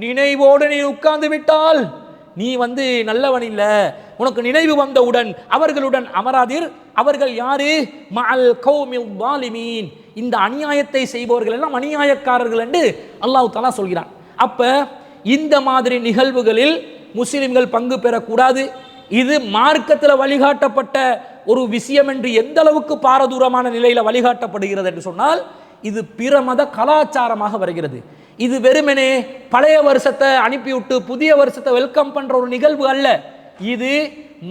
நினைவோடு நீ உட்கார்ந்து விட்டால் நீ நல்லவன் இல்ல. உனக்கு நினைவு வந்தவுடன் அவர்களுடன் அமராதீர். அவர்கள் யாரு? மஅல் கௌமில் ஸாலிமீன், இந்த அநியாயத்தை செய்பவர்கள் எல்லாம் அநியாயக்காரர்கள் என்று அல்லாஹ் தஆலா சொல்கிறான். அப்ப இந்த மாதிரி நிகழ்வுகளில் முஸ்லிம்கள் பங்கு பெறக்கூடாது. இது மார்க்கத்தில் வழிகாட்டப்பட்ட ஒரு விஷயம் என்று எந்த அளவுக்கு பாரதூரமான நிலையில வழிகாட்டப்படுகிறது என்று சொன்னால், இது பிற மத கலாச்சாரமாக வருகிறது. இது வெறுமனே பழைய வருஷத்தை அனுப்பிவிட்டு புதிய வருஷத்தை வெல்கம் பண்ற ஒரு நிகழ்வு அல்ல. இது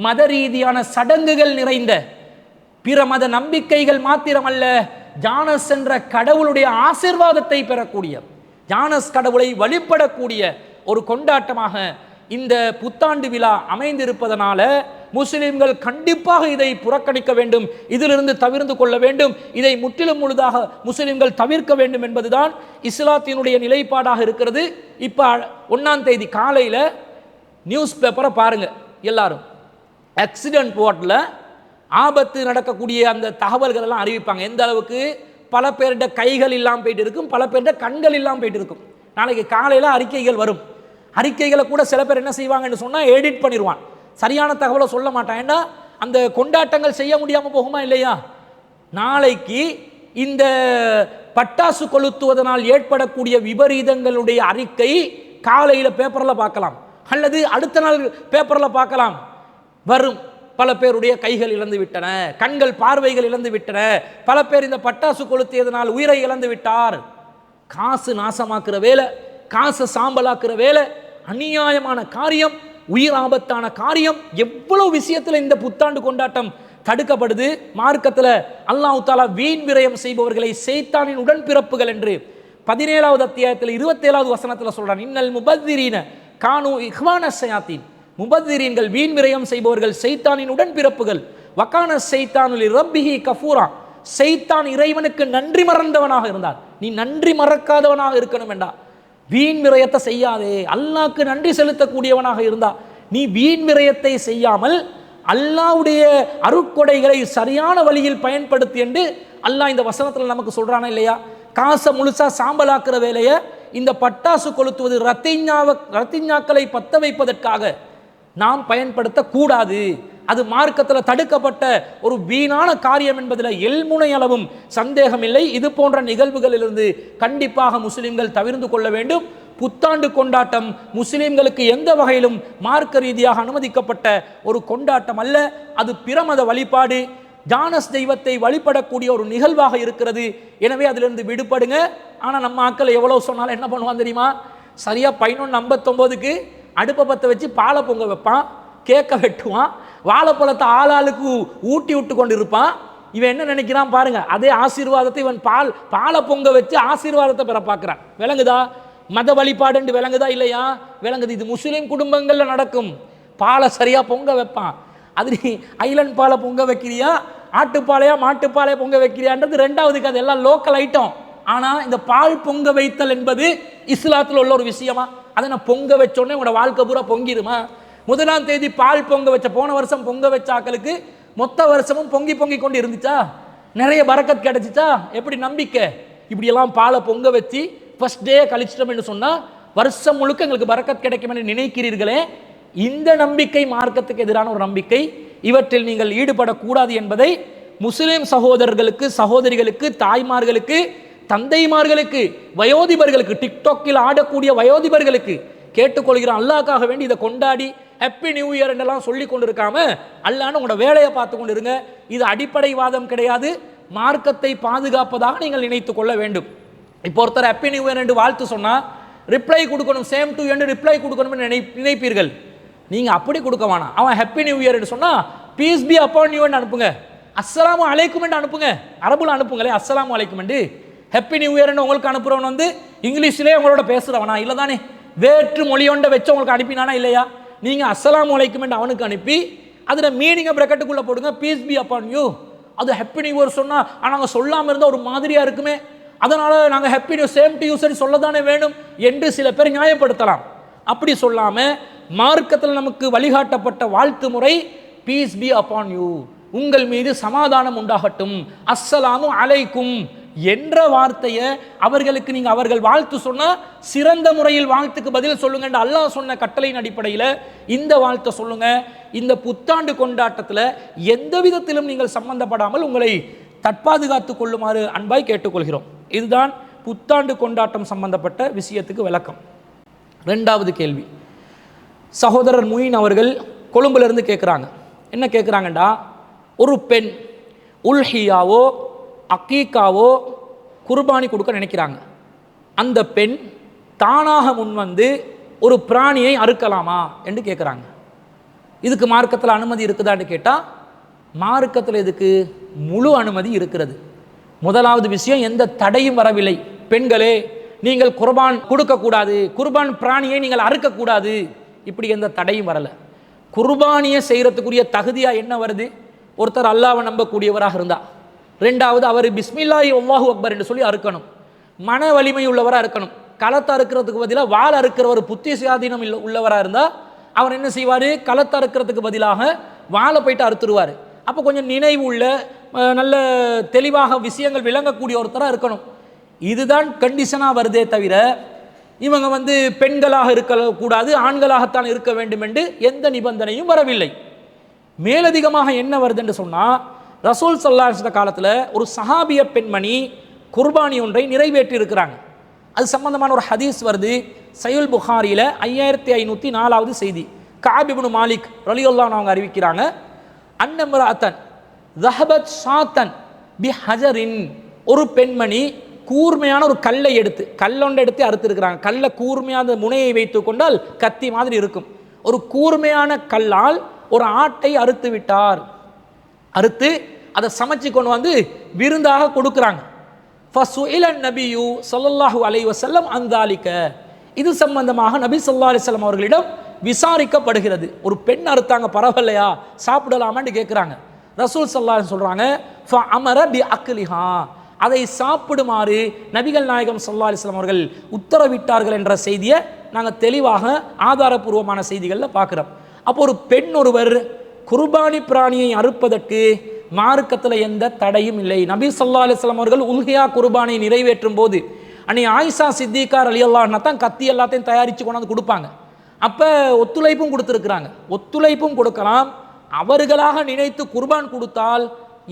மத ரீதியான சடங்குகள் நிறைந்த பிற மத நம்பிக்கைகள் மாத்திரமல்ல, ஜானஸ் என்ற கடவுளுடைய ஆசீர்வாதத்தை பெறக்கூடிய, ஜானஸ் கடவுளை வழிபடக்கூடிய ஒரு கொண்டாட்டமாக இந்த புத்தாண்டு விழா அமைந்திருப்பதனால முஸ்லிம்கள் கண்டிப்பாக இதை புறக்கணிக்க வேண்டும், இதிலிருந்து தவிர்த்து கொள்ள வேண்டும், இதை முற்றிலும் முழுதாக முஸ்லிம்கள் தவிர்க்க வேண்டும் என்பதுதான் இஸ்லாத்தினுடைய நிலைப்பாடாக இருக்கிறது. இப்போ 1ஆம் தேதி காலையில் நியூஸ் பேப்பரை பாருங்க எல்லாரும், ஆக்சிடென்ட் வார்டில் ஆபத்து நடக்கக்கூடிய அந்த தகவல்கள் எல்லாம் அறிவிப்பாங்க. எந்த அளவுக்கு பல பேருடைய கைகள் இல்லாமல் போயிட்டு இருக்கும், பல பேருடைய கண்கள் இல்லாமல் போயிட்டு இருக்கும். நாளைக்கு காலையில் அறிக்கைகள் வரும். அறிக்கைகளை கூட சில பேர் என்ன செய்வாங்கன்னு சொன்னால் எடிட் பண்ணிடுவான், சரியான தகவலை சொல்ல மாட்டான். ஏன்னா அந்த கொண்டாட்டங்கள் செய்ய முடியாமல் போகுமா இல்லையா? நாளைக்கு இந்த பட்டாசு கொளுத்துவதனால் ஏற்படக்கூடிய விபரீதங்களுடைய அறிக்கை காலையில் பேப்பரில் பார்க்கலாம், அல்லது அடுத்த நாள் பேப்பரில் பார்க்கலாம். வரும், பல பேருடைய கைகள் இழந்து விட்டன, கண்கள் பார்வைகள் இழந்து விட்டன, பல பேர் இந்த பட்டாசு கொளுத்தியதனால் உயிரை இழந்து விட்டார். காசு நாசமாக்குற வேலை, காசை சாம்பலாக்குற வேலை, அநியாயமான காரியம், உயிர் ஆபத்தான காரியம். எவ்வளவு விஷயத்தில் இந்த புத்தாண்டு கொண்டாட்டம் தடுக்கப்படுது. மார்க்கத்தில் அல்லாஹ் தஆலா வீண் விரயம் செய்பவர்களை ஷைத்தானின் உடன்பிறப்புகள் என்று 17வது அத்தியாயத்தில் 27வது வசனத்தில் சொல்றான். இன்னல் முபத்திரீன கானு இஹ்வான ஷயாத்தீன், முபத்திரீன்கள் வீண் விரயம் செய்பவர்கள் ஷைத்தானின் உடன்பிறப்புகள். வகான ஷைத்தானுல் ரப்பிஹி கஃபூரா, ஷைத்தான் இறைவனுக்கு நன்றி மறந்தவனாக இருந்தார். நீ நன்றி மறக்காதவனாக இருக்கணும் என்றா, வீண் விரயத்தை செய்யாதே, அல்லாஹ்க்கு நன்றி செலுத்தக்கூடியவனாக இருந்தா நீ வீண் விரயத்தை செய்யாமல் அல்லாஹ்வுடைய அருட்கொடைகளை சரியான வழியில் பயன்படுத்தி என்று அல்லாஹ் இந்த வசனத்தில் நமக்கு சொல்றானா இல்லையா? காசை முழுசா சாம்பலாக்குற வேலையை இந்த பட்டாசு கொளுத்துவது, ரத்திஞ்ஞாக்களை பத்த வைப்பதற்காக நாம் பயன்படுத்தக்கூடாது. அது மார்க்கத்தில் தடுக்கப்பட்ட ஒரு வீணான காரியம் என்பதில் எல்முனை அளவும் சந்தேகம் இல்லை. இது போன்ற நிகழ்வுகளிலிருந்து கண்டிப்பாக முஸ்லிம்கள் தவிர்த்து கொள்ள வேண்டும். புத்தாண்டு கொண்டாட்டம் முஸ்லிம்களுக்கு எந்த வகையிலும் மார்க்க ரீதியாக அனுமதிக்கப்பட்ட ஒரு கொண்டாட்டம் அல்ல. அது பிரமத வழிபாடு, ஜானஸ் தெய்வத்தை வழிபடக்கூடிய ஒரு நிகழ்வாக இருக்கிறது. எனவே அதிலிருந்து விடுபடுங்க. ஆனால் நம்ம ஆட்கள் எவ்வளோ சொன்னாலும் என்ன பண்ணுவான் தெரியுமா? சரியா 11:59க்கு அடுப்பை பற்ற வச்சு பாலை பொங்க வைப்பான், கேக்க வெட்டுவான், வாழைப்பழத்தை ஆளாளுக்கு ஊட்டி விட்டு கொண்டு இருப்பான். இவன் என்ன நினைக்கிறான் பாருங்க, அதே ஆசீர்வாதத்தை இவன் பாலை பொங்க வச்சு ஆசீர்வாதத்தை பெற பார்க்கிறான். விளங்குதா? மத வழிபாடு விளங்குதா இல்லையா? விளங்குது. இது முஸ்லீம் குடும்பங்களில் நடக்கும். பாலை சரியா பொங்க வைப்பான். அது நீ ஐலண்ட் பாலை பொங்க வைக்கிறியா, ஆட்டுப்பாலையா மாட்டுப்பாலையா பொங்க வைக்கிறியான்றது ரெண்டாவதுக்கு, அது எல்லாம் லோக்கல் ஐட்டம். ஆனால் இந்த பால் பொங்க வைத்தல் என்பது இஸ்லாத்தில் உள்ள ஒரு விஷயமா? அதை நான் பொங்க வச்சோடனே உங்களோட வாழ்க்கை பூரா பொங்கிடுமா? 1ஆம் தேதி பால் பொங்க வச்ச, போன வருஷம் பொங்க வச்ச ஆக்களுக்கு மொத்த வருஷமும் பொங்கி பொங்கி கொண்டு இருந்துச்சா? நிறைய பரக்கத் கிடைச்சிச்சா? எப்படி நம்பிக்கை? இப்படியெல்லாம் பாலை பொங்க வச்சு ஃபர்ஸ்ட் டே கழிச்சிட்டோம் என்று சொன்னால் வருஷம் முழுக்க எங்களுக்கு பரக்கத் கிடைக்கும் என்று நினைக்கிறீர்களே, இந்த நம்பிக்கை மார்க்கத்துக்கு எதிரான ஒரு நம்பிக்கை. இவற்றில் நீங்கள் ஈடுபடக்கூடாது என்பதை முஸ்லிம் சகோதரர்களுக்கு, சகோதரிகளுக்கு, தாய்மார்களுக்கு, தந்தைமார்களுக்கு, வயோதிபர்களுக்கு, டிக்டாக்கில் ஆடக்கூடிய வயோதிபர்களுக்கு கேட்டுக்கொள்கிறோம். அல்லாஹ்க்காக வேண்டி இதை கொண்டாடி ஹாப்பி நியூ இயர் என்றெல்லாம் சொல்லி கொண்டு இருக்காம அல்லாஹ்னு உங்களோட வேலையை பார்த்து கொண்டு இருங்க. இது அடிப்படைவாதம் கிடையாது, மார்க்கத்தை பாதுகாப்பதாக நீங்கள் நினைத்து கொள்ள வேண்டும். இப்போ ஒருத்தர் ஹாப்பி நியூ இயர் என்று வாழ்த்து சொன்னால் ரிப்ளை கொடுக்கணும், சேம் டு என்று ரிப்ளை கொடுக்கணும் நினைப்பீர்கள். நீங்கள் அப்படி கொடுக்க வேணாம். அவன் ஹாப்பி நியூ இயர் என்று சொன்னால் பீஸ் பி அப்பான் யூ என்று அனுப்புங்க, அஸ்ஸலாமு அலைக்கும் என்று அனுப்புங்க, அரபுல அனுப்புங்களே அஸ்ஸலாமு அலைக்கும் என்று. ஹாப்பி நியூ இயர்னு உங்களுக்கு அனுப்புகிறவன் வந்து இங்கிலீஷ்லேயே உங்களோட பேசுகிறவனா இல்லை தானே? வேற்று மொழியொண்ட வச்சு உங்களுக்கு அனுப்பினானா இல்லையா? நீங்கள் அஸ்ஸலாமு அலைக்கும் என்று அவனுக்கு அனுப்பி அதில் மீனிங்கை ப்ராக்கெட்டுக்குள்ளே போடுங்க, பீஸ் பி அப்பான் யூ. அது ஹாப்பி நியூ இயர் சொன்னால் நாங்கள் சொல்லாமல் இருந்தால் ஒரு மாதிரியாக இருக்குமே, அதனால் நாங்கள் happy new same to you சரி சொல்ல தானே வேணும் என்று சில பேர் நியாயப்படுத்தலாம். அப்படி சொல்லாமல் மார்க்கத்தில் நமக்கு வழிகாட்டப்பட்ட வாழ்த்து முறை பீஸ் பி அப்பான் யூ, உங்கள் மீது சமாதானம் உண்டாகட்டும், அஸ்ஸலாமு அலைக்கும் என்ற வார்த்தையை அவர்களுக்கு நீங்கள் அவர்கள் வாழ்த்து சொன்னால் சிறந்த முறையில் வாழ்த்துக்கு பதில் சொல்லுங்க என்று அல்லாஹ் சொன்ன கட்டளையின் அடிப்படையில் இந்த வாழ்த்தை சொல்லுங்க. இந்த புத்தாண்டு கொண்டாட்டத்தில் எந்த விதத்திலும் நீங்கள் சம்பந்தப்படாமல் உங்களை தற்பாதுகாத்து கொள்ளுமாறு அன்பாய் கேட்டுக்கொள்கிறோம். இதுதான் புத்தாண்டு கொண்டாட்டம் சம்பந்தப்பட்ட விஷயத்துக்கு விளக்கம். 2வது கேள்வி, சகோதரர் முயின் அவர்கள் கொழும்புலேருந்து கேட்குறாங்க. என்ன கேட்குறாங்கண்டா, ஒரு பெண் உல்ஹியாவோ அக்கீக்காவோ குர்பானி கொடுக்க நினைக்கிறாங்க. அந்த பெண் தானாக முன்வந்து ஒரு பிராணியை அறுக்கலாமா என்று கேட்குறாங்க. இதுக்கு மார்க்கத்தில் அனுமதி இருக்குதான்னு கேட்டால் மார்க்கத்தில் இதுக்கு முழு அனுமதி இருக்கிறது. முதலாவது விஷயம், எந்த தடையும் வரவில்லை. பெண்களே, நீங்கள் குர்பான் கொடுக்கக்கூடாது, குர்பான் பிராணியை நீங்கள் அறுக்கக்கூடாது, இப்படி எந்த தடையும் வரலை. குர்பானியை செய்கிறதுக்குரிய தகுதியாக என்ன வருது? ஒருத்தர் அல்லாஹ்வை நம்பக்கூடியவராக இருந்தா, ரெண்டாவது அவர் பிஸ்மில்லாஹி அல்லாஹு அக்பர் என்று சொல்லி அறுக்கணும், மன வலிமை உள்ளவராக இருக்கணும். களத்தை அறுக்கிறதுக்கு பதிலாக வாள் அறுக்கிறவர் புத்தி சுயாதீனம் உள்ளவராக இருந்தால் அவர் என்ன செய்வார்? களத்தை அறுக்கிறதுக்கு பதிலாக வாழை போயிட்டு அறுத்துருவார். அப்போ கொஞ்சம் நினைவு உள்ள நல்ல தெளிவாக விஷயங்கள் விளங்கக்கூடிய ஒருத்தராக இருக்கணும். இதுதான் கண்டிஷனாக வருதே தவிர இவங்க பெண்களாக இருக்கக்கூடாது, ஆண்களாகத்தான் இருக்க வேண்டும் என்று எந்த நிபந்தனையும் வரவில்லை. மேலதிகமாக என்ன வருது என்று சொன்னால், ரசூல் ஸல்லல்லாஹு அலைஹி வஸல்லம் காலத்தில் ஒரு சஹாபிய பெண்மணி குர்பானி ஒன்றை நிறைவேற்றி இருக்கிறாங்க. அது சம்பந்தமான ஒரு ஹதீஸ் வருது சஹீஹுல் புகாரியில் 5504வது செய்தி. கஅப் இப்னு மாலிக் ரலியல்லாஹு அன்ஹு அவங்க அறிவிக்கிறாங்க, அன்னம்ரஅத்தன் ذهبت ஷாத்தன் பிஹஜரின், ஒரு பெண்மணி கூர்மையான ஒரு கல்லை எடுத்து, கல்லொண்டை எடுத்து அறுத்திருக்கிறாங்க. கல்லை கூர்மையான முனையை வைத்து கொண்டால் கத்தி மாதிரி இருக்கும். ஒரு கூர்மையான கல்லால் ஒரு ஆட்டை அறுத்து விட்டார். அறுத்து அதை சமைச்சு கொண்டு விருந்தாக கொடுக்குறாங்க. ஃபசுஇல நபியு ஸல்லல்லாஹு அலைஹி வஸல்லம் அன்தாலிக, இது சம்பந்தமாக நபி ஸல்லல்லாஹு அலைஹி வஸல்லம் அவர்களிடம் விசாரிக்கப்படுகிறது. ஒரு பெண் அறுத்தாங்க, பரவாயில்லையா, சாப்பிடலாமான்னு கேட்குறாங்க. ரசூல் ஸல்லல்லாஹு அலைஹி சொல்கிறாங்க, ஃபஅமர பி அக்லிஹா, அதை சாப்பிடுமாறு நபிகள் நாயகம் ஸல்லல்லாஹு அலைஹி வஸல்லம் அவர்கள் உத்தரவிட்டார்கள் என்ற செய்தியை நாங்கள் தெளிவாக ஆதாரபூர்வமான செய்திகளில் பார்க்குறோம். அப்போ ஒரு பெண் ஒருவர் குர்பானி பிராணியை அறுப்பதற்கு மார்க்கத்தில் எந்த தடையும் இல்லை. நபி ஸல்லல்லாஹு அலைஹி வஸல்லம் அவர்கள் உல்ஹியா குர்பானை நிறைவேற்றும் போது அன்னை ஆயிஷா சித்திகா ரலியல்லாஹு அன்ஹா தான் கத்தி எல்லாத்தையும் தயாரித்து கொண்டாந்து கொடுப்பாங்க. அப்போ ஒத்துழைப்பும் கொடுத்துருக்குறாங்க. ஒத்துழைப்பும் கொடுக்கலாம். அவர்களாக நினைத்து குர்பான் கொடுத்தால்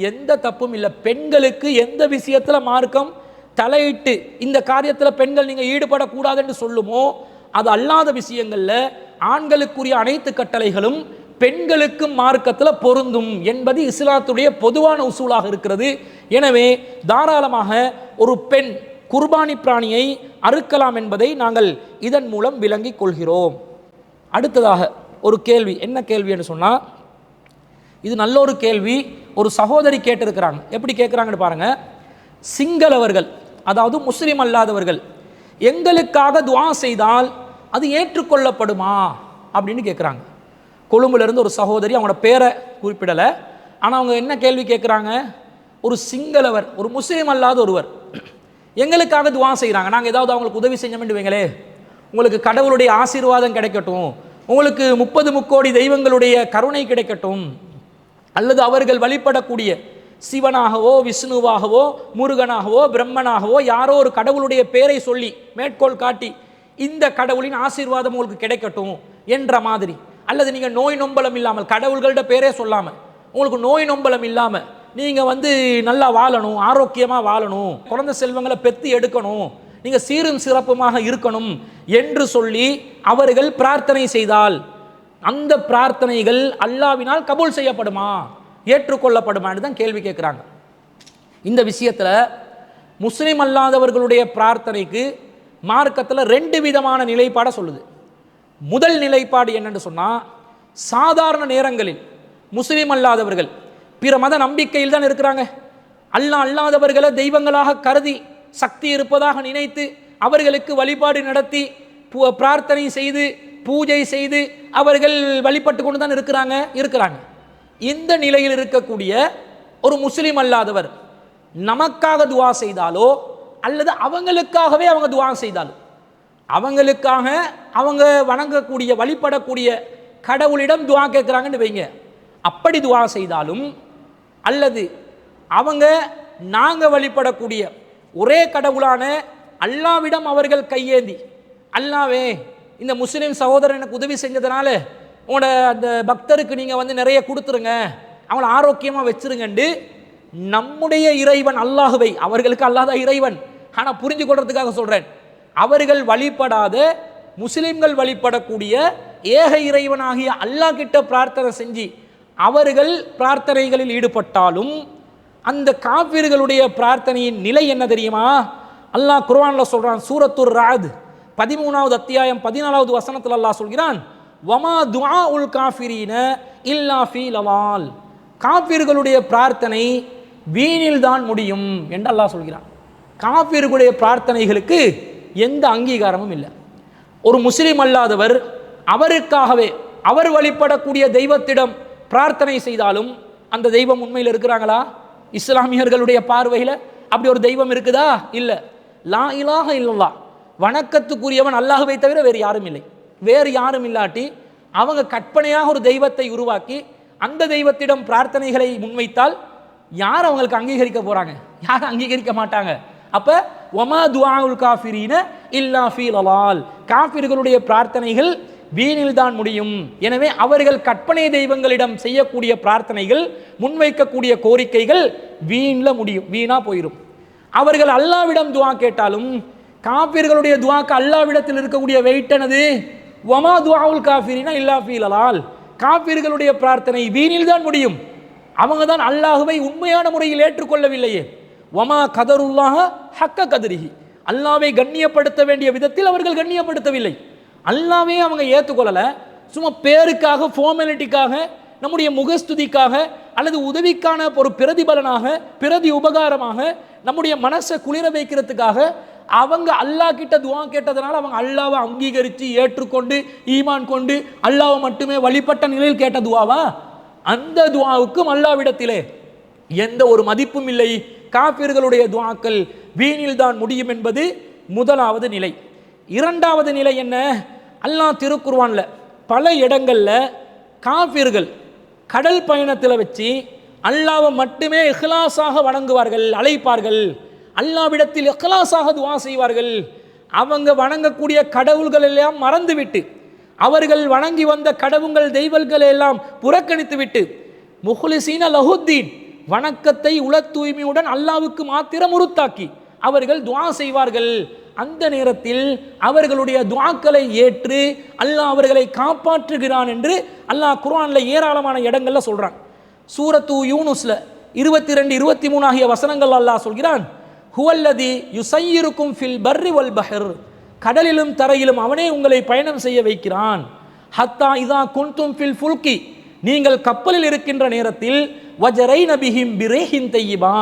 எந்த தப்பும் இல்லை. பெண்களுக்கு எந்த விஷயத்தில் மார்க்கம் தலையிட்டு இந்த காரியத்தில் பெண்கள் நீங்கள் ஈடுபடக்கூடாதுன்னு சொல்லுமோ, அது அல்லாத விஷயங்களில் ஆண்களுக்குரிய அனைத்து கட்டளைகளும் பெண்களுக்கும் மார்க்கத்தில் பொருந்தும் என்பது இஸ்லாத்துடைய பொதுவான உசூலாக இருக்கிறது. எனவே தாராளமாக ஒரு பெண் குர்பானி பிராணியை அறுக்கலாம் என்பதை நாங்கள் இதன் மூலம் விளங்கிக் கொள்கிறோம். அடுத்ததாக ஒரு கேள்வி, என்ன கேள்வி என்று சொன்னால், இது நல்ல ஒரு கேள்வி. ஒரு சகோதரி கேட்டிருக்கிறாங்க. எப்படி கேட்குறாங்கன்னு பாருங்க. சிங்களவர்கள், அதாவது முஸ்லிம் அல்லாதவர்கள் எங்களுக்காக துஆ செய்தால் அது ஏற்றுக்கொள்ளப்படுமா அப்படின்னு கேட்குறாங்க. கொழும்புலேருந்து ஒரு சகோதரி, அவங்களோட பேரை குறிப்பிடலை, ஆனால் அவங்க என்ன கேள்வி கேட்குறாங்க, ஒரு சிங்களவர், ஒரு முஸ்லீம் அல்லாத ஒருவர் எங்களுக்காக துஆ செய்கிறாங்க, நாங்கள் ஏதாவது அவங்களுக்கு உதவி செஞ்சோம்னு வைங்களே, உங்களுக்கு கடவுளுடைய ஆசீர்வாதம் கிடைக்கட்டும், உங்களுக்கு 30 முக்கோடி தெய்வங்களுடைய கருணை கிடைக்கட்டும், அல்லது அவர்கள் வழிபடக்கூடிய சிவனாகவோ விஷ்ணுவாகவோ முருகனாகவோ பிரம்மனாகவோ யாரோ ஒரு கடவுளுடைய பெயரை சொல்லி மேற்கோள் காட்டி இந்த கடவுளின் ஆசீர்வாதம் உங்களுக்கு கிடைக்கட்டும் என்ற மாதிரி, அல்லது நீங்கள் நோய் நொம்பலம் இல்லாமல், கடவுள்கள்ட பேரே சொல்லாமல், உங்களுக்கு நோய் நொம்பலம் இல்லாமல் நீங்கள் நல்லா வாழணும், ஆரோக்கியமாக வாழணும், குழந்தை செல்வங்களை பெற்று எடுக்கணும், நீங்கள் சீரும் சிறப்புமாக இருக்கணும் என்று சொல்லி அவர்கள் பிரார்த்தனை செய்தால் அந்த பிரார்த்தனைகள் அல்லாஹ்வினால் கபூல் செய்யப்படுமா, ஏற்றுக்கொள்ளப்படுமான்னு தான் கேள்வி கேட்குறாங்க. இந்த விஷயத்தில் முஸ்லிம் அல்லாதவர்களுடைய பிரார்த்தனைக்கு மார்க்கத்தில் 2 விதமான நிலைப்பாடை சொல்லுது. முதல் நிலைப்பாடு என்னன்னு சொன்னால், சாதாரண நேரங்களில் முஸ்லிம் அல்லாதவர்கள் பிற மத நம்பிக்கையில் தான் இருக்கிறாங்க, அல்லாஹ் அல்லாதவர்களை தெய்வங்களாக கருதி சக்தி இருப்பதாக நினைத்து அவர்களுக்கு வழிபாடு நடத்தி பிரார்த்தனை செய்து பூஜை செய்து அவர்கள் வழிபட்டு கொண்டு தான் இருக்கிறாங்க. இந்த நிலையில் இருக்கக்கூடிய ஒரு முஸ்லிம் அல்லாதவர் நமக்காக துஆ செய்தாலோ அல்லது அவங்களுக்காகவே அவங்க துஆ செய்தாலோ, அவங்களுக்காக அவங்க வணங்கக்கூடிய வழிபடக்கூடிய கடவுளிடம் துஆ கேட்குறாங்கன்னு வைங்க, அப்படி துஆ செய்தாலும், அல்லது அவங்க நாங்கள் வழிபடக்கூடிய ஒரே கடவுளான அல்லாவிடம் அவர்கள் கையேந்தி, அல்லாவே இந்த முஸ்லீம் சகோதரன் எனக்கு உதவி செஞ்சதுனால உங்களோட அந்த பக்தருக்கு நீங்கள் நிறைய கொடுத்துருங்க, அவங்கள ஆரோக்கியமாக வச்சிருங்கண்டு நம்முடைய இறைவன் அல்லாஹுவை, அவர்களுக்கு அல்லாத இறைவன், ஆனால் புரிஞ்சு கொள்றதுக்காக சொல்கிறேன், அவர்கள் வழிபடாத முஸ்லிம்கள் வழிபடக்கூடிய ஏக இறைவனாகிய அல்லாஹ் கிட்ட பிரார்த்தனை செஞ்சு அவர்கள் பிரார்த்தனைகளில் ஈடுபட்டாலும் அந்த காஃபிர்களுடைய பிரார்த்தனையின் நிலை என்ன தெரியுமா? அல்லாஹ் குர்ஆன்ல சொல்றான், சூரத்துர் ரஅத் 13வது அத்தியாயம் 14வது வசனத்தில் அல்லாஹ் சொல்கிறான், வமா துஆஉல் காஃபிரீன இல்லா ஃபீ லவால், காஃபிர்களுடைய பிரார்த்தனை வீணில் தான் முடியும் என்று அல்லாஹ் சொல்கிறான். காஃபிர்களுடைய பிரார்த்தனைகளுக்கு எந்த அங்கீகாரமும் இல்லை. ஒரு முஸ்லிம் அல்லாதவர் அவருக்காகவே அவர் வழிபடக்கூடிய தெய்வத்திடம் பிரார்த்தனை செய்தாலும் அந்த தெய்வம் உண்மையில் இருக்கிறாங்களா? இஸ்லாமியர்களுடைய பார்வையில் அப்படி ஒரு தெய்வம் இருக்குதா? இல்லை. லா இலாஹ இல்லல்லாஹ், வணக்கத்துக்குரியவன் அல்லாஹ்வை தவிர வேறு யாரும் இல்லை. வேறு யாரும் இல்லாட்டி அவங்க கற்பனையாக ஒரு தெய்வத்தை உருவாக்கி அந்த தெய்வத்திடம் பிரார்த்தனைகளை முன்வைத்தால் யார் அவங்களுக்கு அங்கீகரிக்க போறாங்க? யாரும் அங்கீகரிக்க மாட்டாங்க. அப்ப வமா துஆஉல் காஃபிரீன இல்லா ஃபீ லலால், காஃபிர்களுடைய பிரார்த்தனைகள் வீணில் தான் முடியும். எனவே அவர்கள் கற்பனை தெய்வங்களிடம் செய்யக்கூடிய பிரார்த்தனைகள், முன்வைக்கக்கூடிய கோரிக்கைகள் வீண்ல முடியும், வீணா போயிடும். அவர்கள் அல்லாவிடம் துஆ கேட்டாலும் காஃபிர்களுடைய துஆக்கு அல்லாவிடத்தில் இருக்கக்கூடிய வெயிட் என்னது? வமா துஆஉல் காஃபிரீன இல்லா ஃபீ லலால், காஃபிர்களுடைய பிரார்த்தனை வீணில் தான் முடியும். அவங்க தான் அல்லாஹுவை உண்மையான முறையில் ஏற்றுக்கொள்ளவில்லையே. வமா கதருல்லாஹ ஹக்க கதரிஹி, அல்லாவை கண்ணியப்படுத்த வேண்டிய விதத்தில் அவர்கள் கண்ணியப்படுத்தவில்லை. அல்லாவே அவங்க ஏற்றுக்கொள்ளல. சும்மா பேருக்காக, ஃபார்மாலிட்டிக்காக, நம்முடைய முகஸ்துதிக்காக அல்லது உதவிக்கான ஒரு பிரதிபலனாக, பிரதி உபகாரமாக, நம்முடைய மனசை குளிர வைக்கிறதுக்காக அவங்க அல்லாஹ் கிட்ட துஆ கேட்டதனால அவங்க அல்லாவை அங்கீகரித்து ஏற்றுக்கொண்டு ஈமான் கொண்டு அல்லாவை மட்டுமே வழிபட்ட நிலையில் கேட்ட துஆவா? அந்த துஆவுக்கும் அல்லாவிடத்திலே எந்த ஒரு மதிப்பும் இல்லை. காஃபிர்களுடைய துஆக்கள் வீணில் தான் முடியும் என்பது முதலாவது நிலை. இரண்டாவது நிலை என்ன? அல்லாஹ் திருக்குர்ஆன்ல பல இடங்கள்ல காஃபிர்கள் கடல் பயணத்தில் வச்சு அல்லாவை மட்டுமே இஹ்லாஸாக வணங்குவார்கள், அழைப்பார்கள், அல்லாவிடத்தில் இஹ்லாஸாக துஆ செய்வார்கள். அவங்க வணங்கக்கூடிய கடவுள்கள் எல்லாம் மறந்துவிட்டு, அவர்கள் வணங்கி வந்த கடவுள்கள் தெய்வங்கள் எல்லாம் புறக்கணித்து விட்டு முஹ்லிஸீன லஹுத்தீன், வணக்கத்தை உள தூய்மையுடன் அல்லாவுக்கு மாத்திரம் உருத்தாக்கி அவர்கள் துஆ செய்வார்கள். அந்த நேரத்தில் அவர்களுடைய துஆக்களை ஏற்று அல்லாஹ் அவர்களை காப்பாற்றுகிறான் என்று அல்லாஹ் குர்ஆன்ல ஏராளமான இடங்கள்ல சொல்றான். சூரத்து யூனுஸ்ல 22, 23 ஆகிய வசனங்கள் அல்லாஹ் சொல்கிறான், ஹுவல்லதி யுஸய்யிருக்கும் ஃபில் பர்ரி வல் பஹர், கடலிலும் தரையிலும் அவனே உங்களை பயணம் செய்ய வைக்கிறான். ஹத்தா இதா குன்தும் ஃபில் ஃபுல்கி, நீங்கள் கப்பலில் இருக்கின்ற நேரத்தில் வஜரைன பிஹிம் பிரீஹின் தய்யிபா,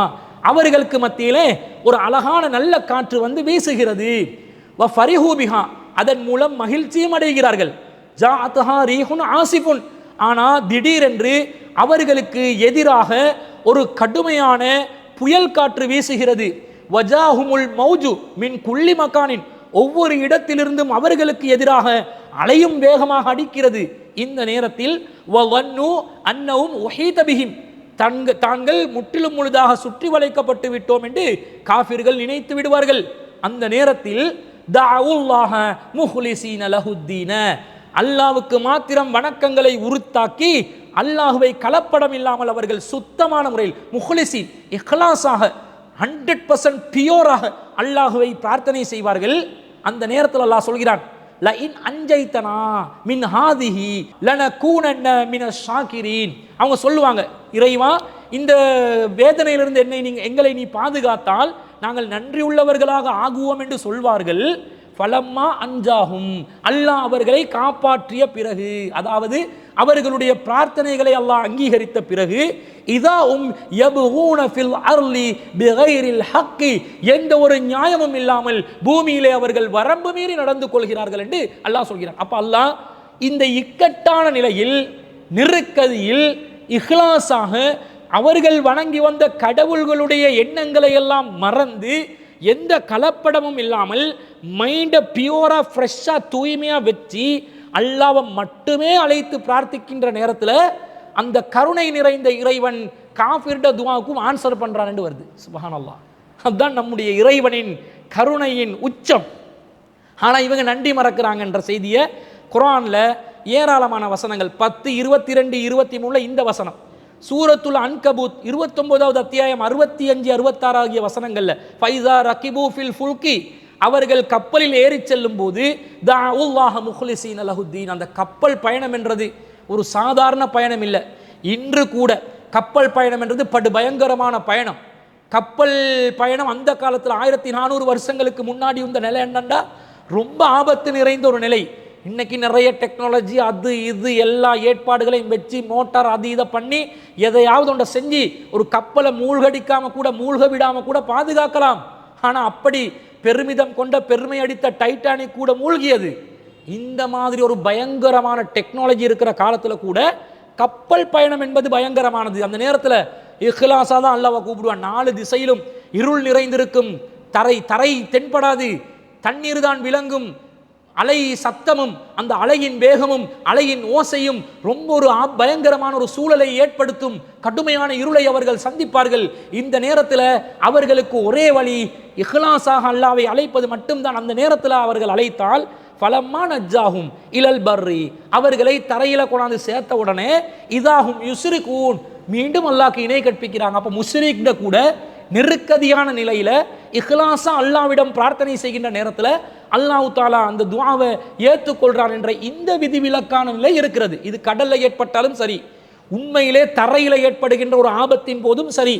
அவர்களுக்கு மத்தியிலே ஒரு அழகான நல்ல காற்று வந்து வீசுகிறது. வ ஃபரிஹூ பிஹா, அதன் மூலம் மகிழ்ச்சியும் அடைகிறார்கள். ஜாஅத்ஹா ரீஹுன் ஆசிஃபுன், ஆனால் திடீரென்று அவர்களுக்கு எதிராக ஒரு கடுமையான புயல் காற்று வீசுகிறது. வஜாஹுமுல் மௌஜு மின் குல்லி மக்கானின், ஒவ்வொரு இடத்திலிருந்தும் அவர்களுக்கு எதிராக அலையும் வேகமாக அடிக்கிறது. இந்த நேரத்தில் வவன்னு அன்னஹும் உஹீத பிஹிம், தாங்கள் முற்றிலும் முழுதாக சுற்றி வளைக்கப்பட்டு விட்டோம் என்று காஃபிர்கள் நினைத்து விடுவார்கள். அந்த நேரத்தில் தஅவுல்லாஹ முஹ்லிஸீன லஹுத்தீன, அல்லாஹ்வுக்கு மாத்திரம் வணக்கங்களை உருத்தாக்கி அல்லாஹ்வை கலப்படம் இல்லாமல் அவர்கள் சுத்தமான முறையில் முஹ்லிஸீன் இஹ்லாஸாக 100% பியூராக அல்லாஹ்வை பிரார்த்தனை செய்வார்கள். அந்த நேரத்தில் அல்லாஹ் சொல்கிறான், லஇன் அன்ஜைதனா மின் ஹாதிஹி லனகூனன்ன மினஷ் ஷாகிரீன். அவங்க சொல்லுவாங்க, இறைவா இந்த வேதனையிலிருந்து எங்களை நீ பாதுகாத்தால் நாங்கள் நன்றியுள்ளவர்களாக ஆகுவோம் என்று சொல்வார்கள். ஃபலம்மா அஞ்சாகும், அல்லாஹ் அவர்களை காப்பாற்றிய பிறகு, அதாவது அவர்களுடைய பிரார்த்தனைகளை அல்லாஹ் அங்கீகரித்த பிறகு, இதாவும் யபூன ஃபில் அர்லி பிகைரில் ஹக்கி, எந்த ஒரு நியாயமும் இல்லாமல் பூமியிலே அவர்கள் வரம்பு மீறி நடந்து கொள்கிறார்கள் என்று அல்லாஹ் சொல்கிறான். அப்ப அல்லாஹ் இந்த இக்கட்டான நிலையில், நெருக்கதியில் இஹ்லாஸாக அவர்கள் வணங்கி வந்த கடவுள்களுடைய எண்ணங்களை எல்லாம் மறந்து எந்த கலப்படமும் இல்லாமல் மைண்டை பியூரா ஃப்ரெஷ்ஷா தூய்மையா வச்சு அல்லாஹ்வை மட்டுமே அழைத்து பிரார்த்திக்கின்ற நேரத்தில் அந்த கருணை நிறைந்த இறைவன் காஃபிர்ட துஆவுக்கும் ஆன்சர் பண்றான்னு வருது. சுப்ஹானல்லாஹ், அதுதான் நம்முடைய இறைவனின் கருணையின் உச்சம். ஆனா இவங்க நன்றி மறக்கிறாங்கன்ற செய்தியை குர்ஆன்ல ஏராளமான வசனங்கள் 10, 22, 23 இந்த வசனம், சூரத்துல் அன்கபூத் 29வது அத்தியாயம் 65, 66 ஆகிய வசனங்கள்ல ஃபைஸா ரகிபு ஃபில் ஃபுல்கி, அவர்கள் கப்பலில் ஏறி செல்லும் போது தஅவுல்லாஹ முஹ்லிஸீன லஹுத்தீன், அந்த கப்பல் பயணம் என்றது ஒரு சாதாரண பயணம் இல்லை. இன்று கூட கப்பல் பயணம் என்றது படு பயங்கரமான பயணம். கப்பல் பயணம் அந்த காலத்தில் 1400 வருஷங்களுக்கு முன்னாடி இந்த நிலை என்னண்டா ரொம்ப ஆபத்து நிறைந்த ஒரு நிலை. இன்னைக்கு நிறைய டெக்னாலஜி அது இது எல்லா ஏற்பாடுகளையும் வச்சு மோட்டார் அது இதை பண்ணி எதையாவது ஒன்றை செஞ்சு ஒரு கப்பலை மூழ்கடிக்காம கூட மூழ்க விடாம கூட பாதுகாக்கலாம். ஆனால் அப்படி பெருமிதம் கொண்ட பெருமை அடித்த டைட்டானிக் கூட மூழ்கியது. இந்த மாதிரி ஒரு பயங்கரமான டெக்னாலஜி இருக்கிற காலத்தில் கூட கப்பல் பயணம் என்பது பயங்கரமானது. அந்த நேரத்தில் இஹ்லாஸா தான் அல்லாஹ்வை கூப்பிடுவான். 4 திசையிலும் இருள் நிறைந்திருக்கும், தரை தென்படாது, தண்ணீர் தான் விளங்கும், அலை சத்தமும் அந்த அலையின் வேகமும் அலையின் ஓசையும் ரொம்ப ஒரு பயங்கரமான ஒரு சூழலை ஏற்படுத்தும். கடுமையான இருளை அவர்கள் சந்திப்பார்கள். இந்த நேரத்தில் அவர்களுக்கு ஒரே வழி இஹ்லாஸாக அல்லாஹ்வை அழைப்பது மட்டும்தான். அந்த நேரத்தில் அவர்கள் அழைத்தால் ஃபலம்மா நஜ்ஜாஹும் இலல் பர்ரி, அவர்களை தரையில கொண்டாந்து சேர்த்த உடனே இதாகும் யுஸ்ரிகூன், மீண்டும் அல்லாஹ்க்கு இணை கற்பிக்கிறாங்க. அப்போ முஸ்ரிக்ட கூட நெருக்கதியான நிலையில இஹ்லாஸா அல்லாஹ்விடம் பிரார்த்தனை செய்கின்ற நேரத்தில் அல்லாஹ் தாலா அந்த துஆவை ஏற்றுக்கொள்றான் என்ற இந்த விதிவிலக்கான நிலை இருக்கிறது. இது கடல்ல ஏற்பட்டாலும் சரி, உண்மையிலே தரையில ஏற்படுகின்ற ஒரு ஆபத்தின் போதும் சரி,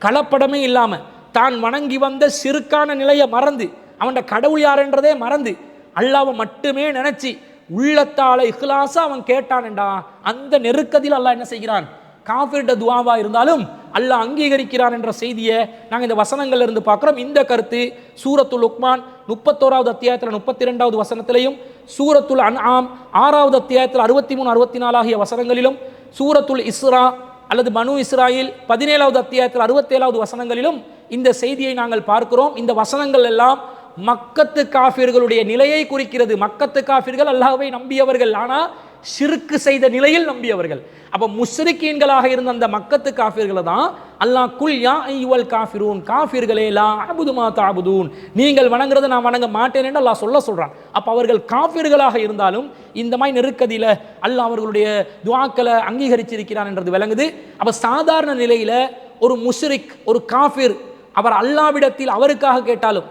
கலப்படமே இல்லாம தான் வணங்கி வந்த சிறுக்கான நிலையை மறந்து அவன் கடவுள் யார் என்றதே மறந்து அல்லாஹ்வை மட்டுமே நினைச்சு உள்ளத்தால இஹ்லாஸா அவன் கேட்டான்டா, அந்த நெருக்கதியில் அல்லாஹ் என்ன செய்கிறான்? காஃபிர்ட துஆவா இருந்தாலும் அல்லாஹ் அங்கீகரிக்கிறான் என்ற செய்தியை நாங்கள் இந்த வசனங்கள்ல இருந்து பார்க்கிறோம். இந்த கருத்து சூரத்துல் லுக்மான் 31வது அத்தியாயத்தில் 32வது வசனத்திலையும், சூரத்துல் அன்ஆம் 6வது அத்தியாயத்தில் 63, 64 ஆகிய வசனங்களிலும், சூரத்துல் இஸ்ரா அல்லது பனு இஸ்ராயில் 17வது அத்தியாயத்தில் 67வது வசனங்களிலும் இந்த செய்தியை நாங்கள் பார்க்கிறோம். இந்த வசனங்கள் எல்லாம் மக்கத்து காஃபிர்களுடைய நிலையை குறிக்கிறது. மக்கத்து காஃபிர்கள் அல்லாஹ்வை நம்பியவர்கள், ஆனால் ஷிர்க் செய்த நிலையில் நம்பியவர்கள். அப்ப முஸ்ரிக்கீன்களாக இருந்த அந்த மக்கத்து காஃபிர்களை தான் அல்லாஹ் குல் யா அய்யுல் காஃபிரூன், காஃபிர்களே லா அபுது மா தஅபுதூன், நீங்கள் வணங்குறதை நான் வணங்க மாட்டேன் என்று அல்லாஹ் சொல்றான். அப்ப அவர்கள் காஃபிர்களாக இருந்தாலும் இந்த மாதிரி நெருக்கதியில அல்லாஹ் அவர்களுடைய துஆக்களை அங்கீகரிச்சிருக்கிறான் என்றது விளங்குது. அப்ப சாதாரண நிலையில ஒரு முஸ்ரிக், ஒரு காஃபிர், அவர் அல்லாஹ்விடத்தில் அவருக்காக கேட்டாலும்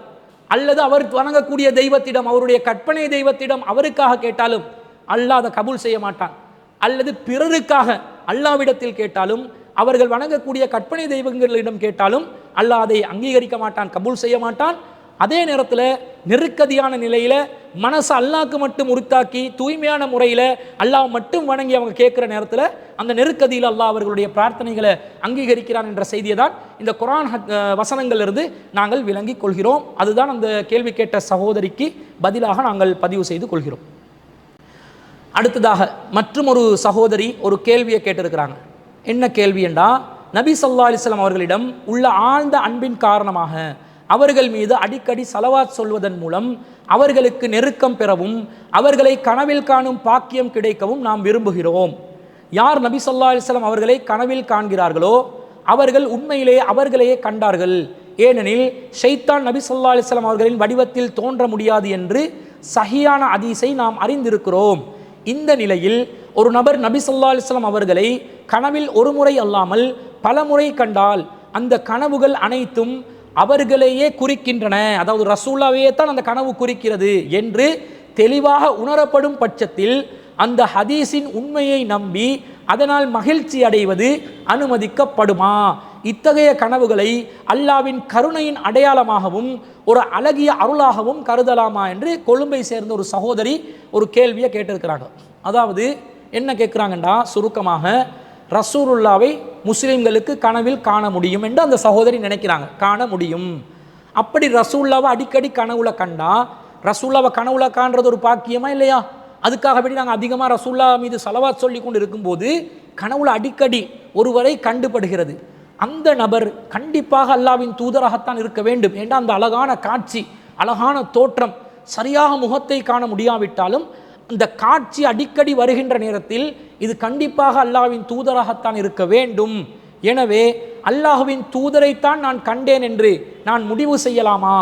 அல்லது அவர் வணங்கக்கூடிய தெய்வத்திடம், அவருடைய கற்பனை தெய்வத்திடம் அவருக்காக கேட்டாலும் அல்லாஹ் அதை கபூல் செய்ய மாட்டான். அல்லது பிறருக்காக அல்லாஹ்விடத்தில் கேட்டாலும் அவர்கள் வணங்கக்கூடிய கற்பனை தெய்வங்களிடம் கேட்டாலும் அல்லாஹ் அதை அங்கீகரிக்க மாட்டான், கபூல் செய்ய மாட்டான். அதே நேரத்தில் நெருக்கதியான நிலையில மனசை அல்லாஹ்க்கு மட்டும் உருத்தாக்கி தூய்மையான முறையில் அல்லாஹ் மட்டும் வணங்கி அவங்க கேட்குற நேரத்தில் அந்த நெருக்கதியில் அல்லாஹ் அவர்களுடைய பிரார்த்தனைகளை அங்கீகரிக்கிறான் என்ற செய்தியை தான் இந்த குர்ஆன் வசனங்களிலிருந்து நாங்கள் விளங்கிக் கொள்கிறோம். அதுதான் அந்த கேள்வி கேட்ட சகோதரிக்கு பதிலாக நாங்கள் பதிவு செய்து கொள்கிறோம். அடுத்ததாக மற்றும் ஒரு சகோதரி ஒரு கேள்வியை கேட்டிருக்கிறாங்க. என்ன கேள்வி என்றா, நபி ஸல்லல்லாஹு அலைஹி வஸல்லம் அவர்களிடம் உள்ள ஆழ்ந்த அன்பின் காரணமாக அவர்கள் மீது அடிக்கடி ஸலவாத் சொல்வதன் மூலம் அவர்களுக்கு நெருக்கம் பெறவும் அவர்களை கனவில் காணும் பாக்கியம் கிடைக்கவும் நாம் விரும்புகிறோம். யார் நபி ஸல்லல்லாஹு அலைஹி வஸல்லம் அவர்களை கனவில் காண்கிறார்களோ அவர்கள் உண்மையிலே அவர்களையே கண்டார்கள். ஏனெனில் ஷைத்தான் நபி ஸல்லல்லாஹு அலைஹி வஸல்லம் அவர்களின் வடிவத்தில் தோன்ற முடியாது என்று சஹீஹான ஹதீஸை நாம் அறிந்திருக்கிறோம். இந்த நிலையில் ஒரு நபர் நபி ஸல்லல்லாஹு அலைஹி வஸல்லம் அவர்களை கனவில் ஒரு முறை அல்லாமல் பல முறை கண்டால் அந்த கனவுகள் அனைத்தும் அவர்களையே குறிக்கின்றன, அதாவது ரசூலாவையே தான் அந்த கனவு குறிக்கிறது என்று தெளிவாக உணரப்படும் பட்சத்தில் அந்த ஹதீஸின் உண்மையை நம்பி அதனால் மகிழ்ச்சி அடைவது அனுமதிக்கப்படுமா? இத்தகைய கனவுகளை அல்லாவின் கருணையின் அடையாளமாகவும் ஒரு அழகிய அருளாகவும் கருதலாமா என்று கொழும்பை சேர்ந்த ஒரு சகோதரி ஒரு கேள்வியை கேட்டிருக்கிறாங்க. அதாவது என்ன கேட்குறாங்கண்டா, சுருக்கமாக ரசூலுல்லாவை முஸ்லீம்களுக்கு கனவில் காண முடியும் என்று அந்த சகோதரி நினைக்கிறாங்க, காண முடியும். அப்படி ரசூலுல்லாவை அடிக்கடி கனவுல கண்டா ரசூலுல்லாவை கனவுல காண்றது ஒரு பாக்கியமா இல்லையா? அதுக்காக வேண்டி நாங்கள் அதிகமாக ரசூலுல்லா மீது ஸலவாத் சொல்லி கொண்டு இருக்கும்போது கனவுல அடிக்கடி ஒருவரை கண்டுபடுகிறது. அந்த நபர் கண்டிப்பாக அல்லாவின் தூதராகத்தான் இருக்க வேண்டும் என்ற அந்த அழகான காட்சி, அழகான தோற்றம், சரியாக முகத்தை காண முடியாவிட்டாலும் இந்த காட்சி அடிக்கடி வருகின்ற நேரத்தில் இது கண்டிப்பாக அல்லாஹ்வின் தூதராகத்தான் இருக்க வேண்டும். எனவே அல்லாஹ்வின் தூதரைத்தான் நான் கண்டேன் என்று நான் முடிவு செய்யலாமா?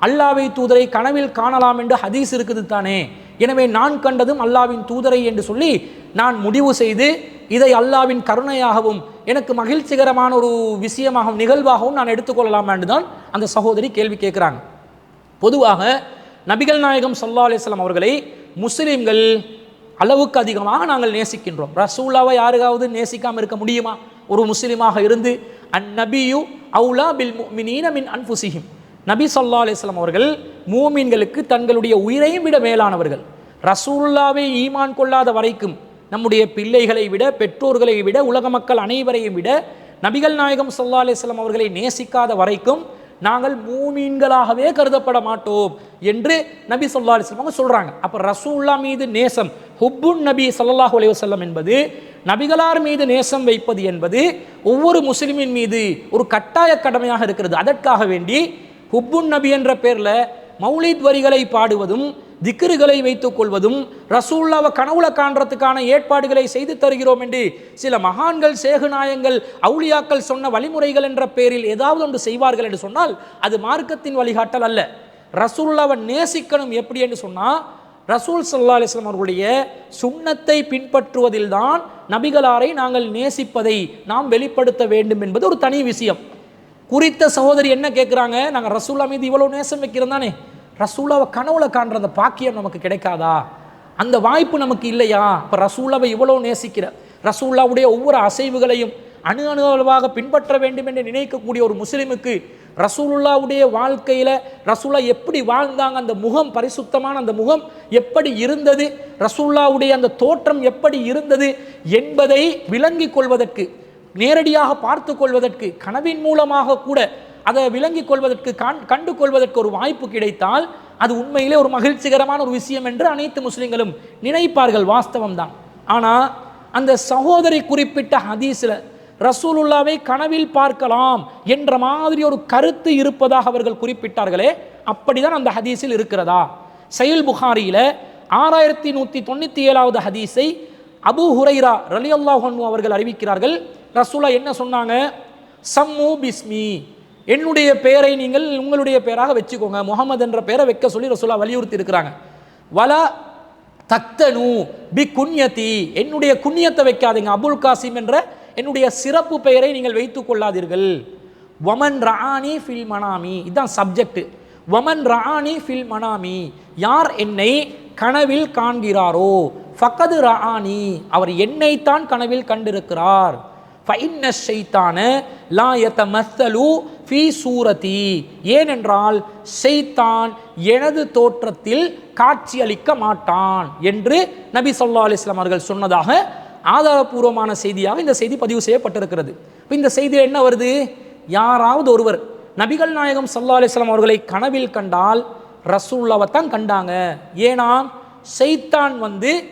அல்லாஹ்வை தூதரை கனவில் காணலாம் என்று ஹதீஸ் இருக்குது தானே, எனவே நான் கண்டதும் அல்லாஹ்வின் தூதரை என்று சொல்லி நான் முடிவு செய்து இதை அல்லாஹ்வின் கருணையாகவும் எனக்கு மகிழ்ச்சிகரமான ஒரு விஷயமாகவும் நிகழ்வாகவும் நான் எடுத்துக்கொள்ளலாமா என்று தான் அந்த சகோதரி கேள்வி கேட்குறாங்க. பொதுவாக நபிகள் நாயகம் ஸல்லல்லாஹு அலைஹி வஸல்லம் அவர்களை முஸ்லிம்கள் அளவுக்கு அதிகமாக நாங்கள் நேசிக்கின்றோம். ரசூலாவை யாருக்காவது நேசிக்காமல் இருக்க முடியுமா? ஒரு முஸ்லிமாக இருந்து அந்நபியு அவுலா பில் முஃமினீன மின் அன்ஃபுஸிஹிம், நபி ஸல்லல்லாஹு அலைஹி வஸல்லம் அவர்கள் மூமின்களுக்கு தங்களுடைய உயிரையும் விட மேலானவர்கள். ரசூலுல்லாவை ஈமான் கொள்ளாத வரைக்கும் நம்முடைய பிள்ளைகளை விட, பெற்றோர்களை விட, உலக மக்கள் அனைவரையும் விட நபிகள் நாயகம் ஸல்லல்லாஹு அலைஹி வஸல்லம் அவர்களை நேசிக்காத வரைக்கும் நாங்கள் மூமீன்களாகவே கருதப்பட மாட்டோம் என்று நபி ஸல்லல்லாஹு அலைஹி வஸல்லம் சொல்றாங்க. அப்ப ரசூலுல்லாஹ் மீது நேசம், ஹுப்புன் நபி ஸல்லல்லாஹு அலைஹி வஸல்லம் என்பது, நபிகளார் மீது நேசம் வைப்பது என்பது ஒவ்வொரு முஸ்லிமின் மீது ஒரு கட்டாய கடமையாக இருக்கிறது. அதற்காக வேண்டி ஹுப்புன் நபி என்ற பேர்ல மௌலித் வரிகளை பாடுவதும், திக்ருகளை வைத்துக் கொள்வதும், ரசூலுல்லாவை கனவுல காண்றதுக்கான ஏற்பாடுகளை செய்து தருகிறோம் என்று சில மகான்கள், சேகுநாயங்கள், அவுலியாக்கள் சொன்ன வழிமுறைகள் என்ற பேரில் ஏதாவது ஒன்று செய்வார்கள் என்று சொன்னால் அது மார்க்கத்தின் வழிகாட்டல் அல்ல. ரசூலுல்லாவை நேசிக்கணும் எப்படி என்று சொன்னால், ரசூல் ஸல்லல்லாஹு அலைஹி வஸல்லம் அவர்களுடைய சுன்னத்தை பின்பற்றுவதில் தான் நபிகளாரை நாங்கள் நேசிப்பதை நாம் வெளிப்படுத்த வேண்டும் என்பது ஒரு தனி விஷயம். குறித்த சகோதரி என்ன கேட்குறாங்க, நாங்கள் ரசூலுல்லாஹ் மீது இவ்வளோ நேசம் வைக்கிறோம் தானே, ரசூலுல்லாவை கனவுல காண்ற அந்த பாக்கியம் நமக்கு கிடைக்காதா, அந்த வாய்ப்பு நமக்கு இல்லையா? இப்போ ரசூலுல்லாவை இவ்வளோ நேசிக்கிற, ரசூலுல்லாவுடைய ஒவ்வொரு அசைவுகளையும் அணு அணுவாக பின்பற்ற வேண்டும் என்று நினைக்கக்கூடிய ஒரு முஸ்லிமுக்கு ரசூலுல்லாவுடைய வாழ்க்கையில் ரசூலுல்லாஹ் எப்படி வாழ்ந்தாங்க, அந்த முகம், பரிசுத்தமான அந்த முகம் எப்படி இருந்தது, ரசூலுல்லாவுடைய அந்த தோற்றம் எப்படி இருந்தது என்பதை விளங்கிக் கொள்வதற்கு, நேரடியாக பார்த்து கொள்வதற்கு, கனவின் மூலமாக கூட அதை விளங்கிக் கொள்வதற்கு, கண்டு கொள்வதற்கு ஒரு வாய்ப்பு கிடைத்தால் அது உண்மையிலே ஒரு மகிழ்ச்சிகரமான ஒரு விஷயம் என்று அனைத்து முஸ்லிம்களும் நினைப்பார்கள். வாஸ்தவம் தான். ஆனால் அந்த சகோதரி குறிப்பிட்ட ஹதீஸில் ரசூலுல்லாவை கனவில் பார்க்கலாம் என்ற மாதிரி ஒரு கருத்து இருப்பதாக அவர்கள் குறிப்பிட்டார்களே, அப்படிதான் அந்த ஹதீஸில் இருக்கிறதா? சஹீஹ் புகாரியில 6197வது ஹதீஸை அபூ ஹுரைரா ரலியல்லாஹு அன்ஹு அவர்கள் அறிவிக்கிறார்கள். ரசூலுல்லாஹ் என்ன சொன்னாங்க? சம்மு பிஸ்மி, என்னுடைய பெயரை நீங்கள் உங்களுடைய பெயராக வச்சுக்கோங்க, முகமது என்ற பெயரை வைக்க சொல்லி ரசூலுல்லாஹ் வலியுறுத்தி இருக்கிறாங்க. வலா தக்தனு பி குன்யதி, என்னுடைய குன்யத்தை வைக்காதீங்க, அபுல் காசிம் என்ற என்னுடைய சிறப்பு பெயரை நீங்கள் வைத்துக் கொள்ளாதீர்கள். வமன் ரஆனி ஃபில் மனாமி, இதுதான் சப்ஜெக்ட். வமன் ரஆனி ஃபில் மனாமி, யார் என்னை கனவில் காண்கிறாரோ, ஃபகது ரஆனி, அவர் என்னைத்தான் கனவில் கண்டிருக்கிறார். ஃபஇன்ன ஷைத்தான லா யதமஸ்ஸலு ஃபீ சூரதி, ஏனென்றால் ஷைத்தான் எனது தோற்றத்தில் காட்சியளிக்க மாட்டான் என்று நபி ஸல்லல்லாஹு அலைஹி வஸல்லம் அவர்கள் சொன்னதாக ஆதாரபூர்வமான செய்தியாக இந்த செய்தி பதிவு செய்யப்பட்டிருக்கிறது. இந்த செய்தியில் என்ன வருது? யாராவது ஒருவர் நபிகள் நாயகம் ஸல்லல்லாஹு அலைஹி வஸல்லம் அவர்களை கனவில் கண்டால் ரசூலுல்லாவை தான் கண்டாங்க. ஏனா ஷைத்தான்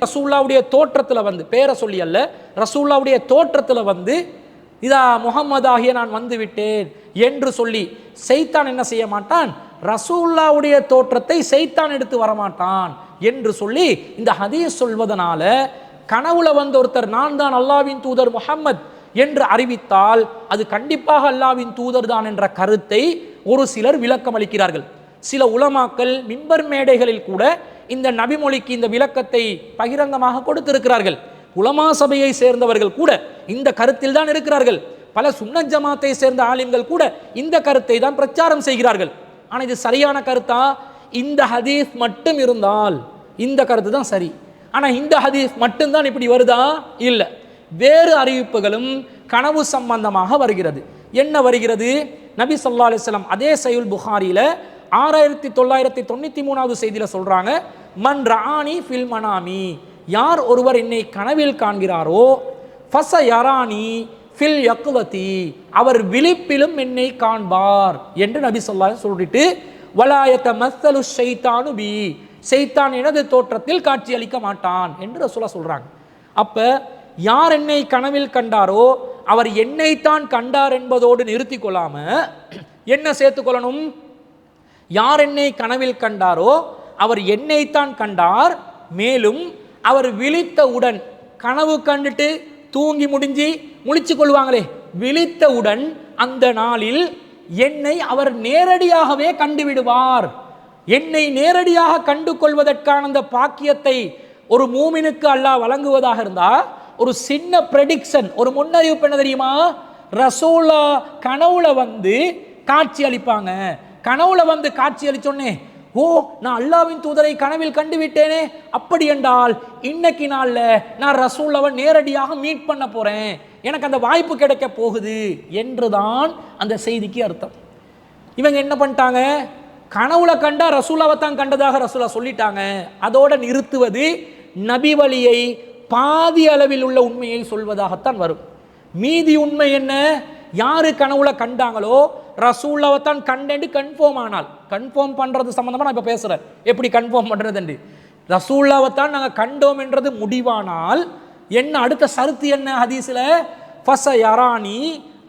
ரசூலுல்லாவுடைய தோற்றத்தில் பேரை சொல்லி அல்ல, ரசூலுல்லாவுடைய தோற்றத்தில் இதா முஹம்மது ஆகிய நான் வந்து விட்டேன் என்று சொல்லி ஷைத்தான் என்ன செய்ய மாட்டான்? ரசூலுல்லாவுடைய தோற்றத்தை ஷைத்தான் எடுத்து வரமாட்டான் என்று சொல்லி இந்த ஹதீஸ் சொல்வதனால கனவுல ஒருத்தர் நான் தான் அல்லாஹ்வின் தூதர் முஹம்மத் என்று அறிவித்தால் அது கண்டிப்பாக அல்லாஹ்வின் தூதர் தான் என்ற கருத்தை ஒரு சிலர் விளக்கம் அளிக்கிறார்கள். சில உலமாக்கள் மிம்பர் மேடைகளில் கூட இந்த நபிமொழிக்கு இந்த விளக்கத்தை பகிரங்கமாக கொடுத்திருக்கிறார்கள். உலமா சபையை சேர்ந்தவர்கள் கூட இந்த கருத்தில் தான் இருக்கிறார்கள். பல சுன்னத் ஜமாத்தை சேர்ந்த ஆலிம்கள் கூட இந்த கருத்தை தான் பிரச்சாரம் செய்கிறார்கள். ஆனால் இது சரியான கருத்தா? இந்த ஹதீஸ் மட்டும் இருந்தால் இந்த கருத்து தான் சரி. ஆனால் இந்த ஹதீஸ் மட்டும்தான் இப்படி வருதா? இல்லை, வேறு அறிவிப்புகளும் கனவு சம்பந்தமாக வருகிறது. என்ன வருகிறது? நபி ஸல்லல்லாஹு அலைஹி வஸல்லம் அதே சஹீஹ் புகாரியில 6993வது செய்தியில சொல்றாங்க, மன் ரஆனி ஃபில் மனாமி, யார் ஒருவர் என்னை கனவில் காண்கிறாரோ, ஃபஸ யரானி ஃபில் யக்லதி, அவர் விழிப்பிலும் என்னை காண்பார் என்று நபி ஸல்லல்லாஹு அலைஹி வஸல்லம் சொல்லிட்டு, வலா யதமஸ்ஸலு ஷைத்தானு பி, ஷைத்தான் எனது தோற்றத்தில் காட்சி அளிக்க மாட்டான் என்று ரசூலுல்லாஹ் சொல்றாங்க. அப்ப யார் என்னை கனவில் கண்டாரோ அவர் என்னைத்தான் கண்டார் என்பதோடு நிறுத்தி கொள்ளாம என்ன சேர்த்துக்கொள்ளணும்? யார் என்னை கனவில் கண்டாரோ அவர் என்னைத்தான் கண்டார், மேலும் அவர் விழித்தவுடன், கனவு கண்டுட்டு தூங்கி முடிஞ்சு முழிச்சு கொள்வாங்களே, விழித்தவுடன் அந்த நாளில் என்னை அவர் நேரடியாகவே கண்டுவிடுவார். என்னை நேரடியாக கண்டு கொள்வதற்கான அந்த பாக்கியத்தை ஒரு மூமினுக்கு அல்லாஹ் வழங்குவதாக இருந்தா ஒரு சின்ன ப்ரெடிக்ஷன், ஒரு முன்னறிவிப்பு என்ன தெரியுமா? ரசூலுல்லாஹ் கனவுல காட்சி அளிப்பாங்க. கனவுல காட்சி அளிச்சோன்னே, ஓ நான் அல்லாஹ்வின் தூதரை கனவில் கண்டு விட்டேனே, அப்படி என்றால் இன்னைக்கு நாள்ல நான் ரசூலுல்லாஹ்வை நேரடியாக மீட் பண்ண போறேன், எனக்கு அந்த வாய்ப்பு கிடைக்க போகுது என்றுதான் அந்த செய்திக்கு அர்த்தம். இவங்க என்ன பண்ணிட்டாங்க? கனவுல கண்டா ரசூலாவை தான் கண்டதாக ரசூலா சொல்லிட்டாங்க, அதோட நிறுத்துவது நபி வழியை பாதி அளவில் உள்ள உண்மையை சொல்வதாகத்தான் வரும். மீதி உண்மை என்ன? யாரு கனவுல கண்டாங்களோ ரசூலாவை தான் கண்டேன்னு கன்ஃபார்ம் ஆனால், கன்ஃபார்ம் பண்றது சம்பந்தமா நான் இப்ப பேசுறேன், எப்படி கன்ஃபார்ம் பண்றது. ரசூலாவை தான் நாங்கள் கண்டோம் என்றது முடிவானால் என்ன அடுத்த சருத்து என்ன ஹதீஸ்ல? ஃபஸ யரானி,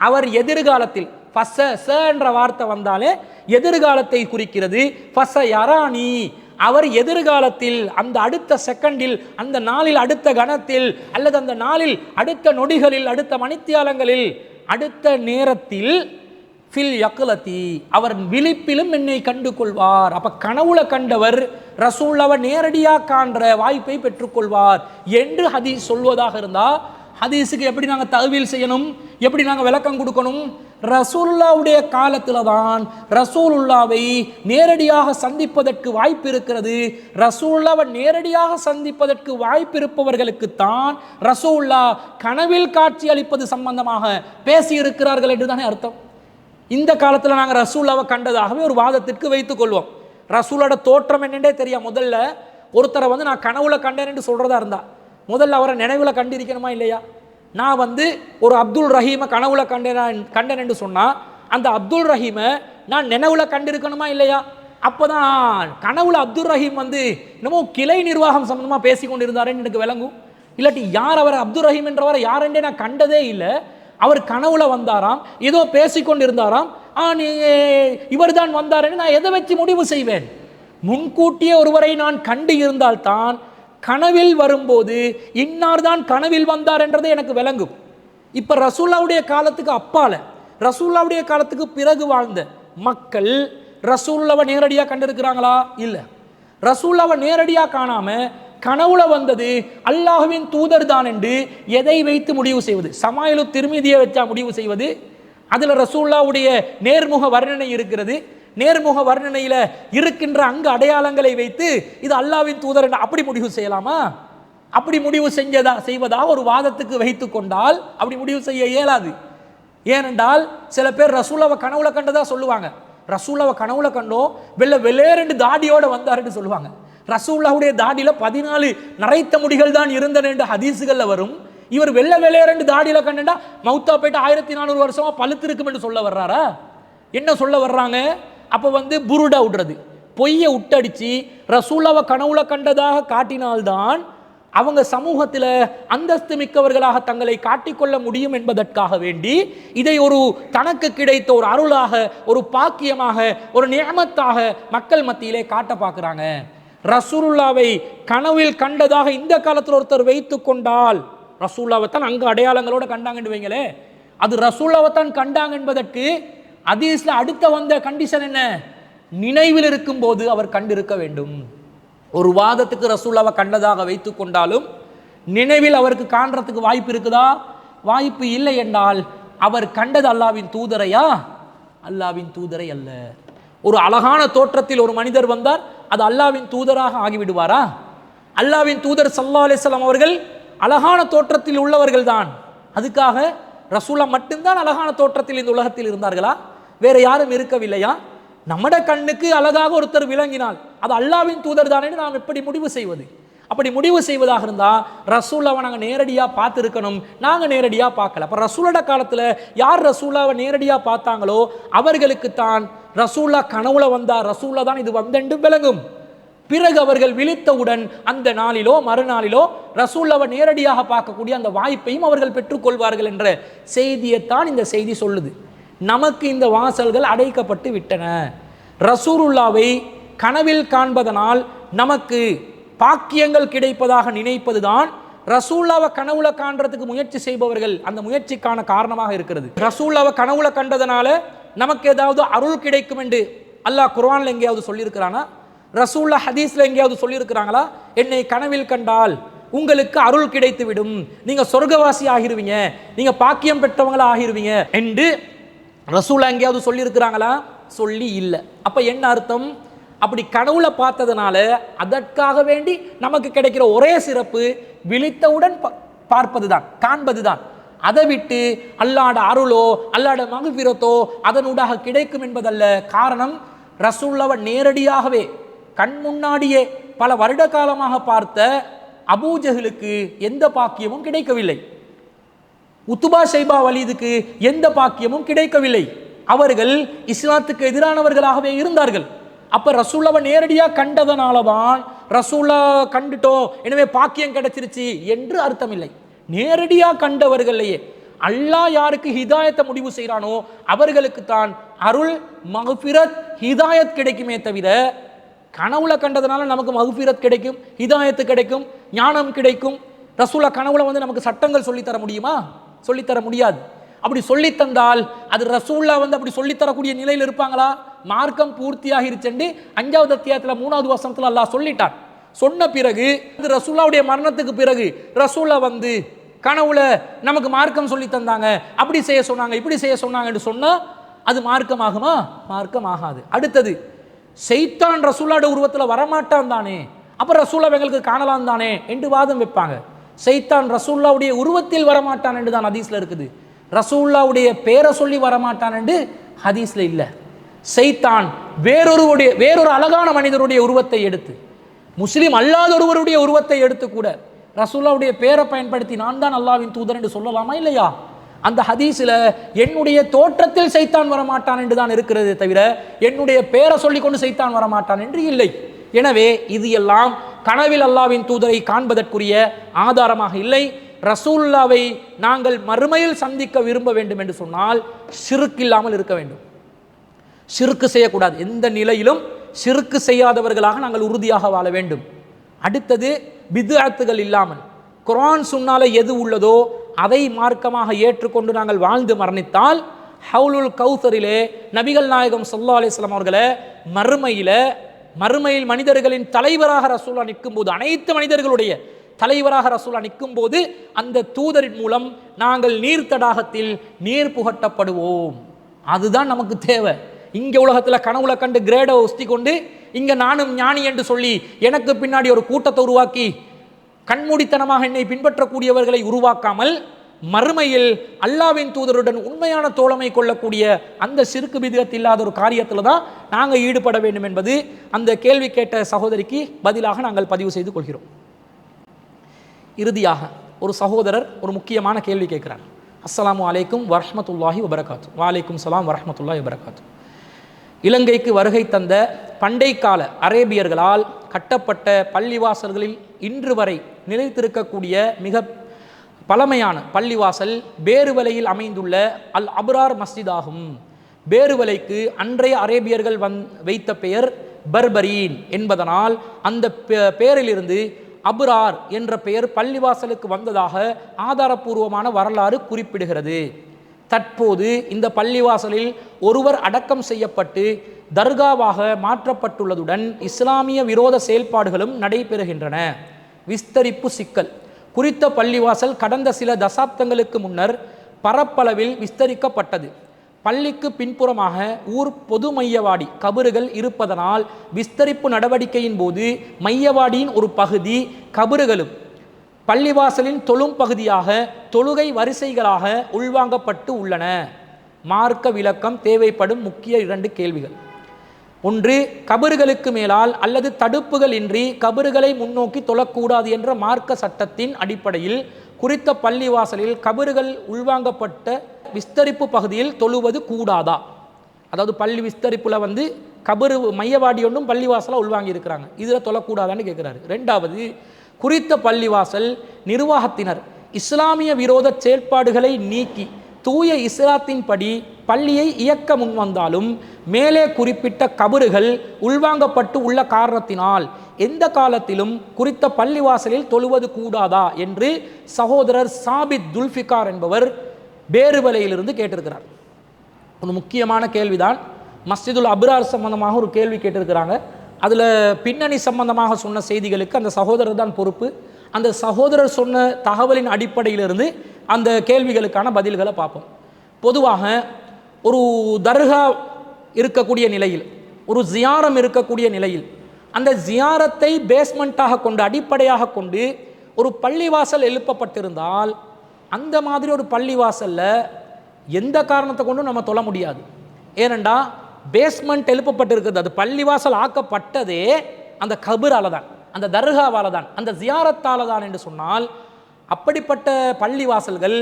அவர் எதிர்காலத்தில், ஃபஸ என்ற வார்த்தை வந்தாலே எதிர்காலத்தை குறிக்கிறது. ஃபஸ யரானி, அவர் எதிர்காலத்தில், அந்த அடுத்த செகண்டில், அந்த நாளில், அடுத்த கணத்தில், அல்லது அந்த நாளில் அடுத்த நொடிகளில், அடுத்த மணித்தியாலங்களில், அடுத்த நேரத்தில், ஃபில் யக்லதி, அவர் விழிப்பிலும் என்னை கண்டு கொள்வார். அப்ப கனவுல கண்டவர் ரசூலுல்லாஹ்வை நேரடியாக காண்ற வாய்ப்பை பெற்றுக்கொள்வார் என்று ஹதீஸ் சொல்வதாக இருந்தா, ஹதீஸுக்கு எப்படி நாங்கள் தஅவீல் செய்யணும், எப்படி நாங்கள் விளக்கம் கொடுக்கணும்? ரசூலுல்லாஹ்வுடைய காலத்தில் தான் ரசூலுல்லாஹ்வை நேரடியாக சந்திப்பதற்கு வாய்ப்பு இருக்கிறது. ரசூலுல்லாஹ்வை நேரடியாக சந்திப்பதற்கு வாய்ப்பு இருப்பவர்களுக்கு தான் ரசூலுல்லாஹ் கனவில் காட்சி அளிப்பது சம்பந்தமாக பேசி இருக்கிறார்கள் என்று தானே அர்த்தம். இந்த காலத்தில் நாங்கள் ரசூலுல்லாஹ்வை கண்டதாகவே ஒரு வாதத்திற்கு வைத்துக் கொள்வோம். ரசூலோட தோற்றம் என்னென்றே தெரியும். முதல்ல ஒருத்தரை நான் கனவுல கண்டேன் என்று சொல்றதா இருந்தா முதல்ல அவரை நினைவுல கண்டிருக்கணுமா இல்லையா? நான் ஒரு அப்துல் ரஹீமை கனவுல கண்டேன் என்று சொன்னா அந்த அப்துல் ரஹீமை நான் நினைவுல கண்டிருக்கணுமா இல்லையா? அப்போதான் கனவுல அப்துல் ரஹீம் என்னமோ கிளை நிர்வாகம் சம்பந்தமா பேசி கொண்டு இருந்தாருன்னு எனக்கு விளங்கும். இல்லாட்டி யார் அவர் அப்துல் ரஹீம் என்றவரை யாரென்றே நான் கண்டதே இல்லை. அவர் கனவுல வந்தாராம், ஏதோ பேசிக்கொண்டு இருந்தாராம், இவர் தான் வந்தாருன்னு நான் எதை வச்சு முடிவு செய்வேன்? முன்கூட்டியே ஒருவரை நான் கண்டு இருந்தால்தான் கனவில் வரும்போது இன்னார் தான் கனவில் வந்தார் என்றது எனக்கு விளங்கும். இப்ப ரசூலுல்லாஹ்வுடைய காலத்துக்கு அப்பால, ரசூலுல்லாஹ்வுடைய காலத்துக்கு பிறகு வாழ்ந்த மக்கள் ரசூலுல்லாஹ்வை நேரடியாக கண்டிருக்கிறாங்களா? இல்ல. ரசூலுல்லாஹ்வை நேரடியாக காணாம கனவுல வந்தது அல்லாஹ்வின் தூதர் தான் என்று எதை வைத்து முடிவு செய்வது? சமாயிலு திர்மிதியை வச்சா முடிவு செய்வது? அதுல ரசூலுல்லாஹ்வுடைய நேர்முக வர்ணனை இருக்கிறது. நேர்முக வர்ணனையில இருக்கின்ற அங்கு அடையாளங்களை வைத்து இது அல்லாஹ்வின் தூதர் என்று அப்படி முடிவு செய்யலாமா? அப்படி முடிவு செய்வதாக ஒரு வாதத்துக்கு வைத்து கொண்டால் அப்படி முடிவு செய்ய இயலாது. ஏனென்றால் சில பேர் ரசூலுல்லாஹ்வை கனவுல கண்டதா சொல்லுவாங்க. ரசூலுல்லாஹ்வை கனவுல கண்டோம், வெள்ளேரென்று தாடியோட வந்தாருன்னு சொல்லுவாங்க. ரசூலுல்லாஹ்வுடைய தாடியில 14 நரைத்த முடிகள் தான் இருந்தன என்று ஹதீஸுகள்ல வரும். இவர் வெள்ளேரென்று தாடியில கண்டா மௌத்தா போயிட்டு 1400 வருஷமா பழுத்து இருக்கும் என்று சொல்ல வர்றாரா? என்ன சொல்ல வர்றாங்க? அப்ப புருடா விடுறது, பொய்யை உட்டடிச்சு ரசூலுல்லாஹ்வை கனவுல கண்டதாக காட்டினால்தான் அவங்க சமூகத்தில் அந்தஸ்து மிக்கவர்களாக தங்களை காட்டிக்கொள்ள முடியும் என்பதற்காக வேண்டி இதை ஒரு தனக்கு கிடைத்த ஒரு அருளாக, ஒரு பாக்கியமாக, ஒரு நியமத்தாக மக்கள் மத்தியிலே காட்ட பார்க்கிறாங்க. ரசூலுல்லாஹ்வை கனவில் கண்டதாக இந்த காலத்தில் ஒருத்தர் வைத்து கொண்டால், ரசூலுல்லாஹ்வை தான் அங்கு அடையாளங்களோட கண்டாங்கன்னு வைங்களே, அது ரசூலுல்லாஹ்வை தான் கண்டாங்க என்பதற்கு ஹதீஸ்ல அடுத்த வந்த கண்டிஷன் என்ன? நினைவில் இருக்கும் போது அவர் கண்டிருக்க வேண்டும். ஒரு வாதத்துக்கு ரசூலுல்லாஹ்வை கண்டதாக வைத்துக் கொண்டாலும் நினைவில் அவருக்கு காண்றதுக்கு வாய்ப்பு இருக்குதா? வாய்ப்பு இல்லை என்றால் அவர் கண்டது அல்லாஹ்வின் தூதரையா? அல்லாஹ்வின் தூதரை அல்ல. ஒரு அழகான தோற்றத்தில் ஒரு மனிதர் வந்தார், அது அல்லாஹ்வின் தூதராக ஆகிவிடுவாரா? அல்லாஹ்வின் தூதர் ஸல்லல்லாஹு அலைஹி வஸல்லம் அவர்கள் அழகான தோற்றத்தில் உள்ளவர்கள் தான். அதுக்காக ரசூலுல்லாஹ் மட்டும்தான் அழகான தோற்றத்தில் இந்த உலகத்தில் இருந்தார்களா? வேற யாரும் இருக்கவில்லையா? நம்மட கண்ணுக்கு அழகாக ஒருத்தர் விளங்கினால் அது அல்லாஹ்வின் தூதர் தானே நாம் எப்படி முடிவு செய்வது? அப்படி முடிவு செய்வதாக இருந்தால் ரசூலுல்லாஹ்வை நாங்கள் நேரடியாக பார்த்துருக்கணும். நாங்கள் நேரடியாக பார்க்கல. அப்போ ரசூலோட காலத்தில் யார் ரசூலுல்லாஹ்வை நேரடியாக பார்த்தாங்களோ அவர்களுக்கு தான் ரசூலுல்லாஹ் கனவுல வந்தார், ரசூலுல்லாஹ் தான் இது வந்தென்று விளங்கும். பிறகு அவர்கள் விழித்தவுடன் அந்த நாளிலோ மறுநாளிலோ ரசூலுல்லாஹ்வை நேரடியாக பார்க்கக்கூடிய அந்த வாய்ப்பையும் அவர்கள் பெற்றுக்கொள்வார்கள் என்ற செய்தியைத்தான் இந்த செய்தி சொல்லுது. நமக்கு இந்த வாசல்கள் அடைக்கப்பட்டு விட்டன. ரசூலுல்லாஹ்வை கனவில் காண்பதனால் நமக்கு பாக்கியங்கள் கிடைப்பதாக நினைப்பதுதான் ரசூலுல்லாஹ்வை கனவுல காண்றதுக்கு முயற்சி செய்பவர்கள் அந்த முயற்சிக்கான காரணமாக இருக்கிறது. ரசூலுல்லாஹ்வை கனவுல கண்டதனால நமக்கு ஏதாவது அருள் கிடைக்கும் என்று அல்லாஹ் குர்ஆன்ல எங்கேயாவது சொல்லியிருக்கிறானா? ரசூலுல்லாஹ் ஹதீஸ்ல எங்கேயாவது சொல்லியிருக்கிறாங்களா? என்னை கனவில் கண்டால் உங்களுக்கு அருள் கிடைத்து விடும், நீங்க சொர்க்கவாசி ஆகிருவீங்க, நீங்க பாக்கியம் பெற்றவங்களா ஆகிருவீங்க என்று ரசூலுல்லாஹ் எங்கேயாவது சொல்லி இருக்கிறாங்களா? சொல்லி இல்லை. அப்ப என்ன அர்த்தம்? அப்படி கனவுல பார்த்ததுனால அதற்காக வேண்டி நமக்கு கிடைக்கிற ஒரே சிறப்பு விழித்தவுடன் பார்ப்பதுதான், காண்பதுதான். அதை விட்டு அல்லாஹ்வுடைய அருளோ அல்லாஹ்வுடைய மக்ஃபிரத்தோ அதனூடாக கிடைக்கும் என்பதல்ல. காரணம், ரசூலுல்லாஹ்வை நேரடியாகவே கண் முன்னாடியே பல வருட காலமாக பார்த்த அபூஜஹலுக்கு எந்த பாக்கியமும் கிடைக்கவில்லை. உத்துபா ஷைபா வலீதுக்கு எந்த பாக்கியமும் கிடைக்கவில்லை. அவர்கள் இஸ்லாத்துக்கு எதிரானவர்களாகவே இருந்தார்கள். அப்ப ரசூலுல்லாஹ்வை நேரடியாக கண்டதனாலதான் ரசூலுல்லா கண்டுட்டோம் எனவே பாக்கியம் கிடைச்சிருச்சு என்று அர்த்தம் இல்லை. நேரடியாக கண்டவர்களையே அல்லாஹ் யாருக்கு ஹிதாயத்தை முடிவு செய்கிறானோ அவர்களுக்கு தான் அருள் மக்ஃபிரத் ஹிதாயத் கிடைக்குமே தவிர கனவுல கண்டதுனால நமக்கு மக்ஃபிரத் கிடைக்கும், ஹிதாயத்து கிடைக்கும், ஞானம் கிடைக்கும். ரசூலா கனவுல வந்து நமக்கு சட்டங்கள் சொல்லித்தர முடியுமா? சொல்லித்தர முடியாது. அப்படி சொல்லித்தந்தால் அது ரசூல்லா வந்து அப்படி சொல்லித்தரக்கூடிய நிலையில் இருப்பாங்களா? மார்க்கம் பூர்த்தியாகிருச்சென்று 5வது அத்தியாயத்தில் 3வது வசனத்தில் அல்லாஹ் சொல்லிட்டான். சொன்ன பிறகு ரசூல்லாவுடைய மரணத்துக்கு பிறகு ரசூலா வந்து கனவுல நமக்கு மார்க்கம் சொல்லி தந்தாங்க, அப்படி செய்ய சொன்னாங்க, இப்படி செய்ய சொன்னாங்க என்று சொன்னா அது மார்க்கம் ஆகுமா? மார்க்கம் ஆகாது. அடுத்தது, ஷைத்தான் ரசூலுல்லாஹ்வுடைய உருவத்தில் வரமாட்டான் தானே, அப்ப ரசூலுல்லாஹ் எங்களுக்கு காணலாம் தானே என்று வாதம் வைப்பாங்க. ஷைத்தான் ரசூலுல்லாஹ்வுடைய உருவத்தில் வரமாட்டான் என்று தான் ஹதீஸ்ல இருக்குது. ரசூலுல்லாஹ்வுடைய பேரை சொல்லி வரமாட்டான் என்று ஹதீஸ்ல இல்லை. ஷைத்தான் வேறொரு அழகான மனிதருடைய உருவத்தை எடுத்து, முஸ்லிம் அல்லாத ஒருவருடைய உருவத்தை எடுத்து கூட ரசூலுல்லாஹ்வுடைய பேரை பயன்படுத்தி நான் தான் அல்லாஹ்வின் தூதர் என்று சொல்லலாமா இல்லையா? அந்த ஹதீஸில் என்னுடைய தோற்றத்தில் ஷைத்தான் வரமாட்டான் என்று தான் இருக்கிறது தவிர என்னுடைய பேரை சொல்லிக்கொண்டு ஷைத்தான் வரமாட்டான் என்று இல்லை. எனவே இது எல்லாம் கனவில் அல்லாஹ்வின் தூதரை காண்பதற்குரிய ஆதாரமாக இல்லை. ரசூலுல்லாஹ்வை நாங்கள் மறுமையில் சந்திக்க விரும்ப வேண்டும் என்று சொன்னால் ஷிர்க் இல்லாமல் இருக்க வேண்டும். ஷிர்க் செய்யக்கூடாது. எந்த நிலையிலும் ஷிர்க் செய்யாதவர்களாக நாங்கள் உறுதியாக வாழ வேண்டும். அடுத்தது, பித்அத்துகள் இல்லாமல் குர்ஆன் சுன்னால எது உள்ளதோ அதை மார்க்கமாக ஏற்றுக்கொண்டு நாங்கள் வாழ்ந்து மரணித்தால் ஹவுலுல் கௌசரிலே நபிகள் நாயகம் ஸல்லல்லாஹு அலைஹி வஸல்லம் அவர்களை மறுமையில் மனிதர்களின் தலைவராக ரசூலுல்லாஹ் நிற்கும் போது, அனைத்து மனிதர்களுடைய தலைவராக ரசூலுல்லாஹ் நிற்கும் போது அந்த தூதரின் மூலம் நாங்கள் நீர் தடாகத்தில் நீர் புகட்டப்படுவோம். அதுதான் நமக்கு தேவை. இங்கே உலகத்தில் கனவுல கண்டு கிரேடை ஒஸ்தி கொண்டு இங்கே நானும் ஞானி என்று சொல்லி எனக்கு பின்னாடி ஒரு கூட்டத்தை உருவாக்கி கண்மூடித்தனமாக என்னை பின்பற்றக்கூடியவர்களை உருவாக்காமல் மறுமையில் அல்லாஹ்வின் தூதருடன் உண்மையான தோழமை கொள்ளக்கூடிய அந்த ஷிர்க் பித்அத் இல்லாத ஒரு காரியத்தில் தான் நாங்கள் ஈடுபட வேண்டும் என்பது அந்த கேள்வி கேட்ட சகோதரிக்கு பதிலாக நாங்கள் பதிவு செய்து கொள்கிறோம். இறுதியாக ஒரு சகோதரர் ஒரு முக்கியமான கேள்வி கேட்கிறார். அஸ்ஸலாமு அலைக்கும் வரஹ்மத்துல்லாஹி வபரகாத்து. வலைக்கும் சலாம் வரஹ்மத்துல்லாஹி வபரகாத்து. இலங்கைக்கு வருகை தந்த பண்டை கால அரேபியர்களால் கட்டப்பட்ட பள்ளிவாசல்களில் இன்று வரை நிலைத்திருக்கக்கூடிய மிக பழமையான பள்ளிவாசல் பேருவலையில் அமைந்துள்ள அல் அப்ரார் மஸ்ஜித் ஆகும். பேருவலைக்கு அன்றைய அரேபியர்கள் வைத்த பெயர் பர்பரீன் என்பதனால் அந்த பெயரிலிருந்து அப்ரார் என்ற பெயர் பள்ளிவாசலுக்கு வந்ததாக ஆதாரபூர்வமான வரலாறு குறிப்பிடுகிறது. தற்போது இந்த பள்ளிவாசலில் ஒருவர் அடக்கம் செய்யப்பட்டு தர்காவாக மாற்றப்பட்டுள்ளதுடன் இஸ்லாமிய விரோத செயல்பாடுகளும் நடைபெறுகின்றன. விஸ்தரிப்பு சிக்கல். குறித்த பள்ளிவாசல் கடந்த சில தசாப்தங்களுக்கு முன்னர் பரப்பளவில் விஸ்தரிக்கப்பட்டது. பள்ளிக்கு பின்புறமாக ஊர் பொது மையவாடி கபறுகள் இருப்பதனால் விஸ்தரிப்பு நடவடிக்கையின் போது மையவாடியின் ஒரு பகுதி கபறுகளும் பள்ளிவாசலின் தொழும் பகுதியாக தொழுகை வரிசைகளாக உள்வாங்கப்பட்டு உள்ளன. மார்க்க விளக்கம் தேவைப்படும் முக்கிய 2 கேள்விகள். ஒன்று, கபறுகளுக்கு மேலால் அல்லது தடுப்புகள் இன்றி கபறுகளை முன்னோக்கி தொழக்கூடாது என்ற மார்க்க சட்டத்தின் அடிப்படையில் குறித்த பள்ளிவாசலில் கபறுகள் உள்வாங்கப்பட்ட விஸ்தரிப்பு பகுதியில் தொழுவது கூடாதா? அதாவது பள்ளி விஸ்தரிப்புல கபறு மையவாடி ஒன்றும் பள்ளிவாசலாக உள்வாங்கி இருக்கிறாங்க, இதில் தொழக்கூடாதான்னு கேட்குறாரு. 2வது, குறித்த பள்ளிவாசல் நிர்வாகத்தினர் இஸ்லாமிய விரோத செயற்பாடுகளை நீக்கி தூய இஸ்லாத்தின் படி பள்ளியை இயக்க முன்வந்தாலும் மேலே குறிப்பிட்ட கபறுகள் உள்வாங்கப்பட்டு உள்ள காரணத்தினால் எந்த காலத்திலும் குறித்த பள்ளிவாசலில் தொழுவது கூடாதா என்று சகோதரர் சாபித் துல்ஃபிகார் என்பவர் பேருவலையிலிருந்து கேட்டிருக்கிறார். ஒரு முக்கியமான கேள்விதான். மஸ்ஜிதுல் அப்ரார் சம்பந்தமாக ஒரு கேள்வி கேட்டிருக்கிறாங்க. அதில் பின்னணி சம்பந்தமாக சொன்ன செய்திகளுக்கு அந்த சகோதரர் தான் பொறுப்பு. அந்த சகோதரர் சொன்ன தகவலின் அடிப்படையிலிருந்து அந்த கேள்விகளுக்கான பதில்களை பார்ப்போம். பொதுவாக ஒரு தர்கா இருக்கக்கூடிய நிலையில், ஒரு ஜியாரம் இருக்கக்கூடிய நிலையில், அந்த ஜியாரத்தை பேஸ்மெண்ட்டாக கொண்டு அடிப்படையாக கொண்டு ஒரு பள்ளிவாசல் எழுப்பப்பட்டிருந்தால் அந்த மாதிரி ஒரு பள்ளிவாசலில் எந்த காரணத்தை கொண்டும் நம்ம தொழ முடியாது. ஏனெண்டா பேஸ்மெண்ட் எழுப்பப்பட்டிருக்கிறது, அது பள்ளிவாசல் ஆக்கப்பட்டதே அந்த கபரால தான், அந்த தர்காவால தான், அந்த ஜியாரத்தால தான் என்று சொன்னால், அப்படிப்பட்ட பள்ளிவாசல்கள்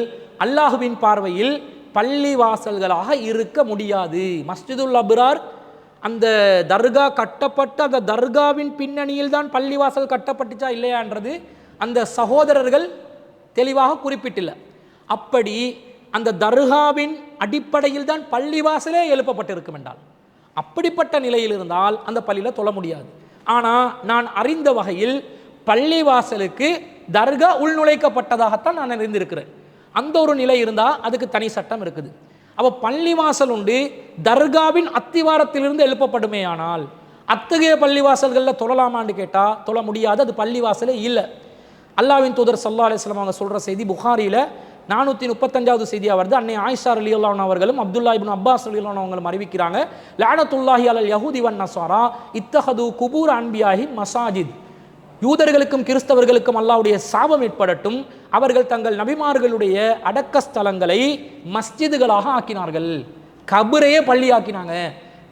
அல்லாஹுவின் பார்வையில் பள்ளிவாசல்களாக இருக்க முடியாது. மஸ்ஜிதுல் அப்ரார் அந்த தர்கா கட்டப்பட்ட அந்த தர்காவின் பின்னணியில் தான் பள்ளிவாசல் கட்டப்பட்டுச்சா இல்லையான்றது அந்த சகோதரர்கள் தெளிவாக குறிப்பிட்டில்லை. அப்படி அந்த தர்காவின் அடிப்படையில் தான் பள்ளிவாசலே எழுப்பப்பட்டிருக்கும் என்றால், அப்படிப்பட்ட நிலையில் இருந்தால் அந்த பள்ளியில் தொழ முடியாது. ஆனால் நான் அறிந்த வகையில் பள்ளிவாசலுக்கு தர்கா உள்நுழைக்கப்பட்டதாகத்தான் நான் அறிந்திருக்கிறேன். அந்த ஒரு நிலை இருந்தால் அதுக்கு தனி சட்டம் இருக்குது. அப்போ பள்ளிவாசல் உண்டு தர்காவின் அத்திவாரத்திலிருந்து எழுப்பப்படுமே, ஆனால் அத்தகைய பள்ளிவாசல்களில் தொழலாமான்னு கேட்டால் தொழ முடியாது, அது பள்ளிவாசலே இல்லை. அல்லாஹ்வின் தூதர் ஸல்லல்லாஹு அலைஹி வஸல்லம் அவங்க சொல்கிற செய்தி புகாரியில் 435வது செய்தியாக வருது. அன்னை ஆயிஷா ரலியல்லாஹு அன்ஹா அவர்களும் அப்துல்லா இப்னு அப்பாஸ் ரலியல்லாஹு அன்ஹு அவங்களும் அறிவிக்கிறாங்க, லஅனத்துல்லாஹி அலல் யஹூதி வன் நஸாரா இத்தஹது குபூர் அன்பியாஹி மசாஜித். யூதர்களுக்கும் கிறிஸ்தவர்களுக்கும் அல்லாஹ்வுடைய சாபம் ஏற்படட்டும், அவர்கள் தங்கள் நபிமார்களுடைய அடக்க ஸ்தலங்களை மஸ்ஜிதுகளாக ஆக்கினார்கள். கபரையே பள்ளியாக்கினாங்க.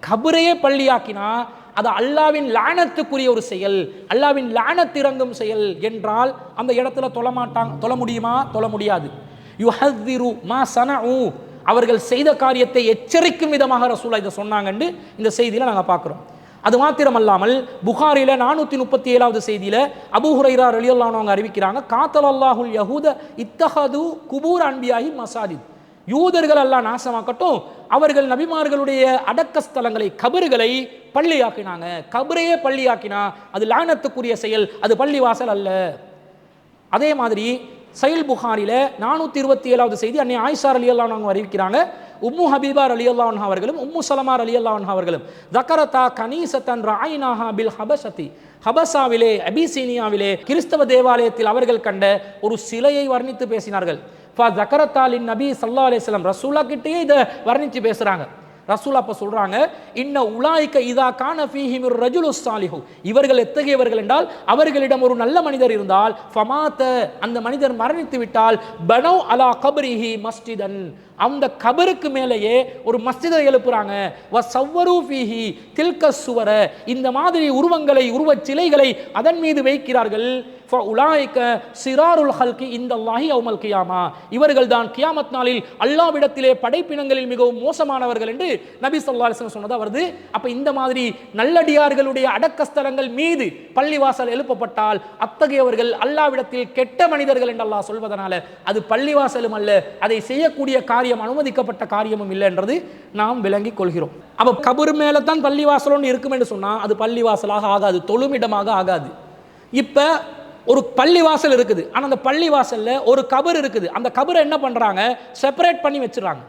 கபரையே பள்ளியாக்கினா அது அல்லாவின் லானத்துக்குரிய ஒரு செயல், அல்லாவின் லானத் இறங்கும் செயல் என்றால் அந்த இடத்துல தொழ முடியுமா? தொழ முடியாது. யுஹذிரு மா சனஉ, அவர்கள் செய்த காரியத்தை எச்சரிக்கும் விதமாக ரசூலுல்லாஹ் இதை சொன்னாங்கன்னு இந்த செய்தியில் நாங்கள் பார்க்குறோம். அது மாத்திரமல்லாமல் புகாரில 437வது செய்தியில் அபூ ஹுரைரா ரலியல்லாஹு அன்ஹு அறிவிக்கிறாங்க, காத்தலல்லாஹுல் யஹூத இத்தஹது குபூர் அன்பியாஹி மசாஜித். யூதர்கள் அல்லாஹ் நாசமாக்கட்டும், அவர்கள் நபிமார்களுடைய அடக்க ஸ்தலங்களை கபறுகளை பள்ளியாக்கினாங்க. கபரையே பள்ளியாக்கினா அது லானத்துக்குரிய செயல், அது பள்ளிவாசல் அல்ல. அதே மாதிரி சஹீஹ் புகாரில 427வது செய்தி அன்னை ஆயிஷா ரலியல்லாஹு அன்ஹா அறிவிக்கிறாங்க, உம்மு ஹபீபா ரலியல்லாஹு அன்ஹா அவர்களும் உம்மு சலமா ரலியல்லாஹு அன்ஹா அவர்களும் தக்கரதா கனீசத்தன் ராயினாஹா பில் ஹபஷதி, ஹபசாவிலே அபிசீனியாவிலே கிறிஸ்தவ தேவாலயத்தில் அவர்கள் கண்ட ஒரு சிலையை வர்ணித்து பேசினார்கள். ஃபஸக்கரத்தாலின் நபி ஸல்லல்லாஹு அலைஹி வஸல்லம், ரசூலா கிட்டேயே இதை வர்ணித்து பேசுறாங்க. ரசூல் அப்ப சொல்றாங்க, இன்ன உலாயிக இதா கான ஃபீஹிமிர் ரஜுலு ஸாலிஹு, இவர்கள் எத்தகையவர்கள் என்றால் அவர்களிடம் ஒரு நல்ல மனிதர் இருந்தால், ஃபமாத, அந்த மனிதர் மரணித்து விட்டால், பனவ் அலா கப்ரிஹி மஸ்ஜிதன், அந்த கபருக்கு மேலேயே ஒரு மஸ்ஜிதை எழுப்புறாங்க. வஸவ்வரு ஃபீஹி தில்க சுவர, இந்த மாதிரி உருவங்களை உருவச் சிலைகளை அதன் மீது வைக்கிறார்கள். ஃபஉலாயிக சிராருல் ஹல்கி இந்தல்லாஹி யௌமல் கியாமா, இவர்கள் தான் கியாமத் நாளில் அல்லாஹ்விடத்திலே படைப்பினங்களில் மிகவும் மோசமானவர்கள் என்று நபி ஸல்லல்லாஹு அலைஹி வஸல்லம் சொன்னதா வருது. அப்ப இந்த மாதிரி நல்லடியார்களுடைய அடக்கஸ்தலங்கள் மீது பள்ளிவாசல் எழுப்பப்பட்டால் அத்தகையவர்கள் அல்லாஹ்விடத்தில் கெட்ட மனிதர்கள் என்று அல்லாஹ் சொல்வதனால அது பள்ளிவாசலும் அல்ல, அதை செய்யக்கூடிய காரியம் அனுமதிக்கப்பட்ட காரியமும் இல்லை என்றது நாம் விளங்கிக் கொள்கிறோம். அப்ப கபர் மேல தான் பள்ளிவாசல் ஒன்று இருக்கும் என்று சொன்னா அது பள்ளிவாசலாக ஆகாது, தொழுமிடமாக ஆகாது. இப்ப ஒரு பள்ளிவாசல் இருக்குது, ஆனா அந்த பள்ளிவாசல்ல ஒரு கபர் இருக்குது. அந்த கபரை என்ன பண்றாங்க? செப்பரேட் பண்ணி வச்சிடறாங்க.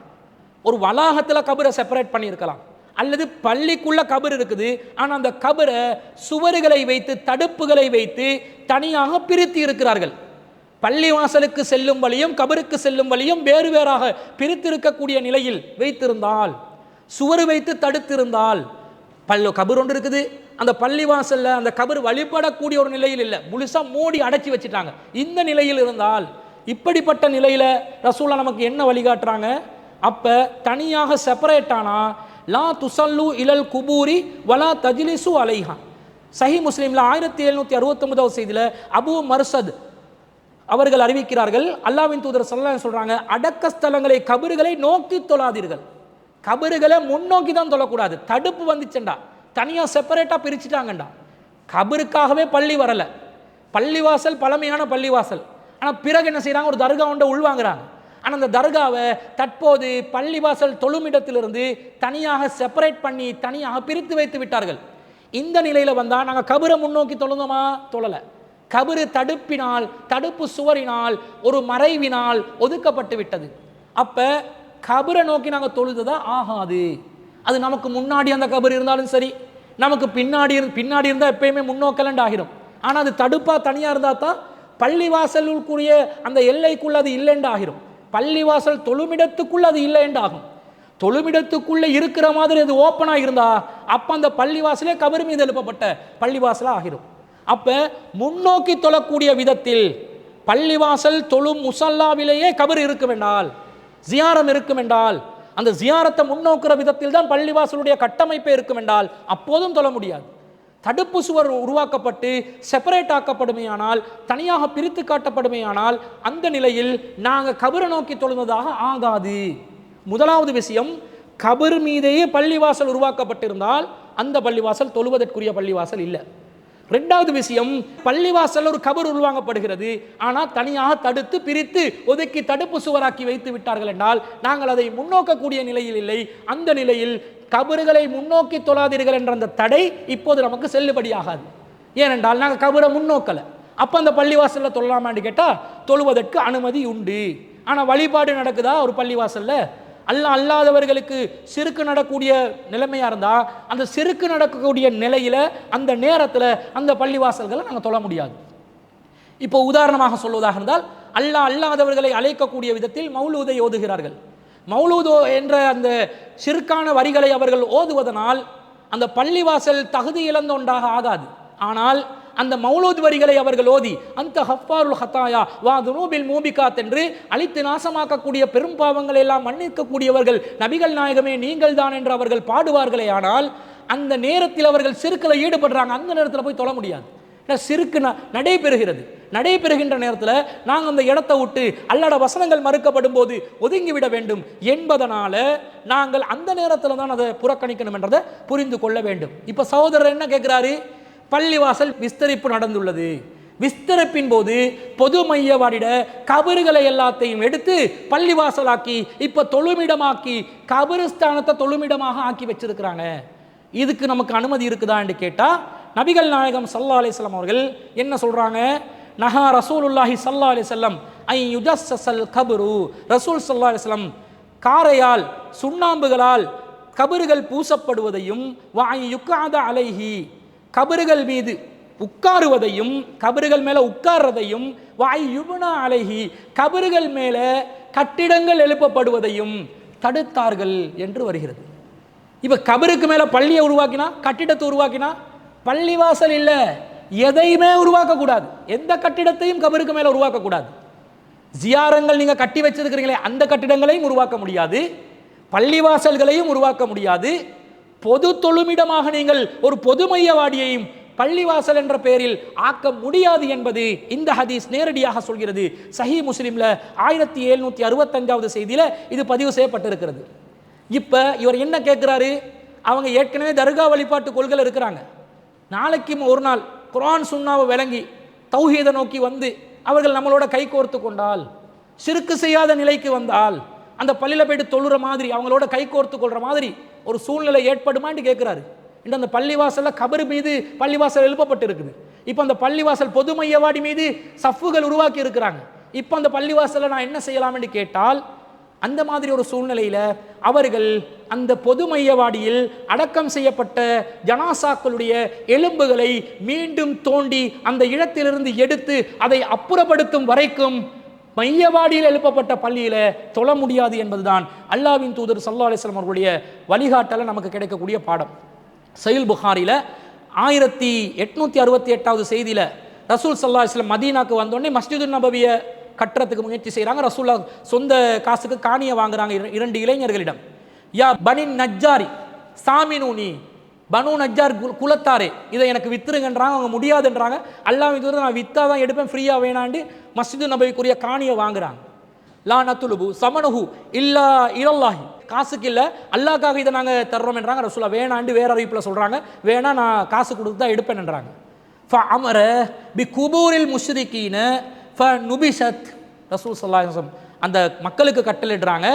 ஒரு வளாகத்தில் கபரை செப்பரேட் பண்ணி இருக்கலாம், அல்லது பள்ளிக்குள்ள கபர் இருக்குது, ஆனா அந்த கபரை சுவர்களை வைத்து தடுப்புகளை வைத்து தனியாக பிரித்து இருக்கிறார்கள். பள்ளிவாசலுக்கு செல்லும் வழியும் கபருக்கு செல்லும் வழியும் வேறு வேறாக பிரித்திருக்கக்கூடிய நிலையில் வைத்திருந்தால், சுவர் வைத்து தடுத்திருந்தால், கபர் ஒன்று இருக்குது, அந்த பள்ளிவாசல்ல அந்த கபர் வழிபடக்கூடிய ஒரு நிலையில் இல்லை, முழுசா மூடி அடைச்சி வச்சுட்டாங்க. இந்த நிலையில் இருந்தால், இப்படிப்பட்ட நிலையில ரசூலுல்லாஹ் நமக்கு என்ன வழிகாட்டுறாங்க? அப்ப தனியாக செப்பரேட் ஆனா லா துசல்லு இலல் குபூரி வலா தஜ்லிசு அலைஹா. சஹீஹ் முஸ்லிம்ல 1769வது செய்தியில அபூ மர்சத் அவர்கள் அறிவிக்கிறார்கள், அல்லாஹ்வின் தூதர் ஸல்லல்லாஹு அலைஹி சொல்றாங்க, அடக்க ஸ்தலங்களை கபறுகளை நோக்கி தொழாதீர்கள். கபறுகளை முன்னோக்கி தான் தொழக்கூடாது. தடுப்பு வந்துச்சுண்டா தனியா செப்பரேட்டா பிரிச்சுட்டாங்கண்டா. கபருக்காகவே பள்ளி வரல, பள்ளிவாசல் பழமையான பள்ளிவாசல், ஆனா பிறகு என்ன செய்யறாங்க? ஒரு தர்கா ஒன்றை உள்வாங்குறாங்க. ஆனா அந்த தர்காவை தற்போது பள்ளிவாசல் தொழுமிடத்திலிருந்து தனியாக செப்பரேட் பண்ணி தனியாக பிரித்து வைத்து விட்டார்கள். இந்த நிலையில வந்தா நாங்க கபரை முன்னோக்கி தொழுந்தோமா? தொழல. கபரு தடுப்பினால், தடுப்பு சுவரினால், ஒரு மறைவினால் ஒதுக்கப்பட்டு விட்டது. அப்ப கபரை நோக்கி நாங்கள் தொழுததா ஆகாது. அது நமக்கு முன்னாடி அந்த கபர் இருந்தாலும் சரி, நமக்கு பின்னாடி இருந்தால் எப்பயுமே முன்னோக்கலண்டு ஆகிரும். ஆனால் அது தடுப்பா தனியாக இருந்தால் தான் பள்ளிவாசலுக்குரிய அந்த எல்லைக்குள்ள அது இல்லைண்டு ஆகிரும். பள்ளிவாசல் தொழுமிடத்துக்குள்ள அது இல்லைண்டு ஆகும். தொழுமிடத்துக்குள்ள இருக்கிற மாதிரி அது ஓப்பனா இருந்தா அப்ப அந்த பள்ளிவாசலே கபர் மீது எழுப்பப்பட்ட பள்ளிவாசலா ஆகிரும். அப்ப முன்னோக்கி தொழக்கூடிய விதத்தில் பள்ளிவாசல் தொழும் முசல்லாவிலேயே கபர் இருக்கும் என்றால், ஜியாரம் இருக்கும் என்றால், அந்த ஜியாரத்தை முன்னோக்குற விதத்தில் தான் பள்ளிவாசலுடைய கட்டமைப்பே இருக்கும் என்றால் அப்போதும் தொழ முடியாது. தடுப்பு சுவர் உருவாக்கப்பட்டு செப்பரேட் ஆக்கப்படுமையானால், தனியாக பிரித்து காட்டப்படுமையானால் அந்த நிலையில் நாங்கள் கபரை நோக்கி தொழுவதாக ஆகாது. முதலாவது விஷயம், கபர் மீதேயே பள்ளிவாசல் உருவாக்கப்பட்டிருந்தால் அந்த பள்ளிவாசல் தொழுவதற்குரிய பள்ளிவாசல் இல்லை. ரெண்டாவது விஷயம், பள்ளிவாசல் ஒரு கபர் உருவாக்கப்படுகிறது, ஆனால் தனியாக தடுத்து பிரித்து ஒதுக்கி தடுப்பு சுவராக்கி வைத்து விட்டார்கள் என்றால் நாங்கள் அதை முன்னோக்கக்கூடிய நிலையில் இல்லை. அந்த நிலையில் கபறுகளை முன்னோக்கி தொழாதீர்கள் என்ற அந்த தடை இப்போது நமக்கு செல்லுபடியாகாது. ஏனென்றால் நாங்கள் கபரை முன்னோக்கலை. அப்போ அந்த பள்ளிவாசலில் தொழலாமான்னு கேட்டால் தொழுவதற்கு அனுமதி உண்டு. ஆனால் வழிபாடு நடக்குதா ஒரு பள்ளிவாசலில்? அல்லாதவர்களுக்கு சிறுக்கு நடக்கூடிய நிலைமையாக இருந்தால் அந்த சிறுக்கு நடக்கக்கூடிய நிலையில் அந்த நேரத்தில் அந்த பள்ளிவாசல்களை நாங்கள் தொழ முடியாது. இப்போ உதாரணமாக சொல்வதாக இருந்தால், அல்லாதவர்களை அழைக்கக்கூடிய விதத்தில் மௌலூதை ஓதுகிறார்கள். மௌலூதோ என்ற அந்த சிறுக்கான வரிகளை அவர்கள் ஓதுவதனால் அந்த பள்ளிவாசல் தகுதி இழந்த ஒன்றாக ஆகாது. ஆனால் அந்த மௌலூத் வரிகளை அவர்கள் ஓதி அந்த ஹஃபாருல் ஹத்தாயா வா துனூபில் மூபிகாத் என்று அழித்து நாசமாக்கக்கூடிய பெரும் பாவங்களை எல்லாம் மன்னிக்கக்கூடியவர்கள் நபிகள் நாயகமே நீங்கள் தான் என்று அவர்கள் பாடுவார்களே. ஆனால் அந்த நேரத்தில் அவர்கள் சிறுக்கில் ஈடுபடுறாங்க, அந்த நேரத்தில் போய் தொழ முடியாது. சிறுக்கு நடைபெறுகின்ற நேரத்தில் நாங்கள் அந்த இடத்தை விட்டு அல்லாட வசனங்கள் மறுக்கப்படும் போது ஒதுங்கிவிட வேண்டும் என்பதனால நாங்கள் அந்த நேரத்தில் தான் அதை புறக்கணிக்கணும் என்றதை புரிந்து கொள்ள வேண்டும். இப்போ சகோதரர் என்ன கேட்கிறாரு? பள்ளிவாசல் விஸ்தரிப்பு நடந்துள்ளது. விஸ்தரிப்பின் போது பொது மையவாடிட கபறுகளை எல்லாத்தையும் எடுத்து பள்ளிவாசலாக்கி இப்ப தொழுமிடமாக்கி கபருஸ்தானத்தை தொழுமிடமாக ஆக்கி வச்சிருக்கிறாங்க. இதுக்கு நமக்கு அனுமதி இருக்குதா என்று கேட்டா நபிகள் நாயகம் ஸல்லல்லாஹு அலைஹி வஸல்லம் அவர்கள் என்ன சொல்றாங்க? நஹா ரசூலுல்லாஹி ஸல்லல்லாஹு அலைஹி வஸல்லம் ஐ யுஜஸ்ஸல் கப்ரு. ரசூல் ஸல்லல்லாஹு அலைஹி வஸல்லம் காரையால் சுண்ணாம்புகளால் கபறுகள் பூசப்படுவதையும் வாய் யுக்காத அலைஹி கபறுகள் மீது உட்காருவதையும் கபறுகள் மேல உட்கார்றதையும் வாய் யுபனா அலைஹி கபறுகள் மேல கட்டிடங்கள் எழுப்பப்படுவதையும் தடுத்தார்கள் என்று வருகிறது. இப்ப கபருக்கு மேல பள்ளியை உருவாக்கினா, கட்டிடத்தை உருவாக்கினா, பள்ளிவாசல் இல்ல எதையுமே உருவாக்க கூடாது. எந்த கட்டிடத்தையும் கபருக்கு மேல உருவாக்க கூடாது. ஜியாரங்கள் நீங்க கட்டி வச்சிருக்கிறீங்களே அந்த கட்டிடங்களையும் உருவாக்க முடியாது, பள்ளிவாசல்களையும் உருவாக்க முடியாது. பொது தொழுமிடமாக நீங்கள் ஒரு பொது மையவாடியையும் பள்ளிவாசல் என்ற பெயரில் ஆக்க முடியாது என்பது இந்த ஹதீஸ் நேரடியாக சொல்கிறது. சஹீஹ் முஸ்லிம்ல 1765வது செய்தியில இது பதிவு செய்யப்பட்டிருக்கிறது. இப்ப இவர் என்ன கேட்கிறாரு? அவங்க ஏற்கனவே தர்கா வழிபாட்டு கொள்கை இருக்கிறாங்க. நாளைக்கு ஒரு நாள் குர்ஆன் சுன்னாவை விளங்கி தௌஹீதை நோக்கி வந்து அவர்கள் நம்மளோட கை கோர்த்து கொண்டால், சிறுக்கு செய்யாத நிலைக்கு வந்தால், அந்த பள்ளியில் போயிட்டு தொழுற மாதிரி அவங்களோட கை கோர்த்து கொள்ற மாதிரி ஒரு சூழ்நிலை ஏற்படுமான்னு கேட்கிறாரு. இந்த அந்த பள்ளிவாசல்ல கபர் மீது பள்ளிவாசல் எழுப்பப்பட்டு இருக்குது. இப்போ அந்த பள்ளிவாசல் பொது மையவாடி மீது சஃப்புகள் உருவாக்கி இருக்கிறாங்க. இப்போ அந்த பள்ளிவாசலை நான் என்ன செய்யலாம் என்று கேட்டால், அந்த மாதிரி ஒரு சூழ்நிலையில அவர்கள் அந்த பொது மையவாடியில் அடக்கம் செய்யப்பட்ட ஜனாசாக்களுடைய எலும்புகளை மீண்டும் தோண்டி அந்த இடத்திலிருந்து எடுத்து அதை அப்புறப்படுத்தும் வரைக்கும் மையவாடியில் எழுப்பப்பட்ட பள்ளியில தொழ முடியாது என்பதுதான் அல்லாஹ்வின் தூதர் ஸல்லல்லாஹு அலைஹி வஸல்லம் அவர்களுடைய வழிகாட்டல நமக்கு கிடைக்கக்கூடிய பாடம். சஹீஹ் புகாரில 1868வது செய்தியில ரசூல் ஸல்லல்லாஹு அலைஹி வஸல்லம் மதீனாக்கு வந்தோடனே மஸ்ஜிதுன் நபவியை கட்டுறதுக்கு முயற்சி செய்கிறாங்க. ரசூல்லா சொந்த காசுக்கு காணியை வாங்குறாங்க 2 இளைஞர்களிடம். யா பனி நஜ்ஜாரி சாமினூனி, பனு நஜ்ஜார் குலத்தாரே இதை எனக்கு வித்துருங்கன்றாங்க. அவங்க முடியாதுன்றாங்க. அல்லாஹ்வின் தூதர் நான் வித்தா தான் எடுப்பேன், ஃப்ரீயா வேணாண்டு மஸ்ஜிது நபவிக்குரிய காணியை வாங்குறாங்க. லா நத்துலுபு சமனுஹு இல்லா இலல்லாஹி, காசுக்கு இல்லை அல்லாஹ்க்காக இதை நாங்கள் தர்றோம் என்றாங்க. ரசூலா வேணாண்டு வேற அறிவிப்பில் சொல்றாங்க, வேணா நான் காசு கொடுத்து தான் எடுப்பேன் என்றாங்க. ஃபஅமர பி குபூரில் முஷ்ரிகீன ஃபநுபிஷத். ரசூல் ஸல்லல்லாஹு அலைஹி வஸல்லம் அந்த மக்களுக்கு கட்டளையிடுறாங்க,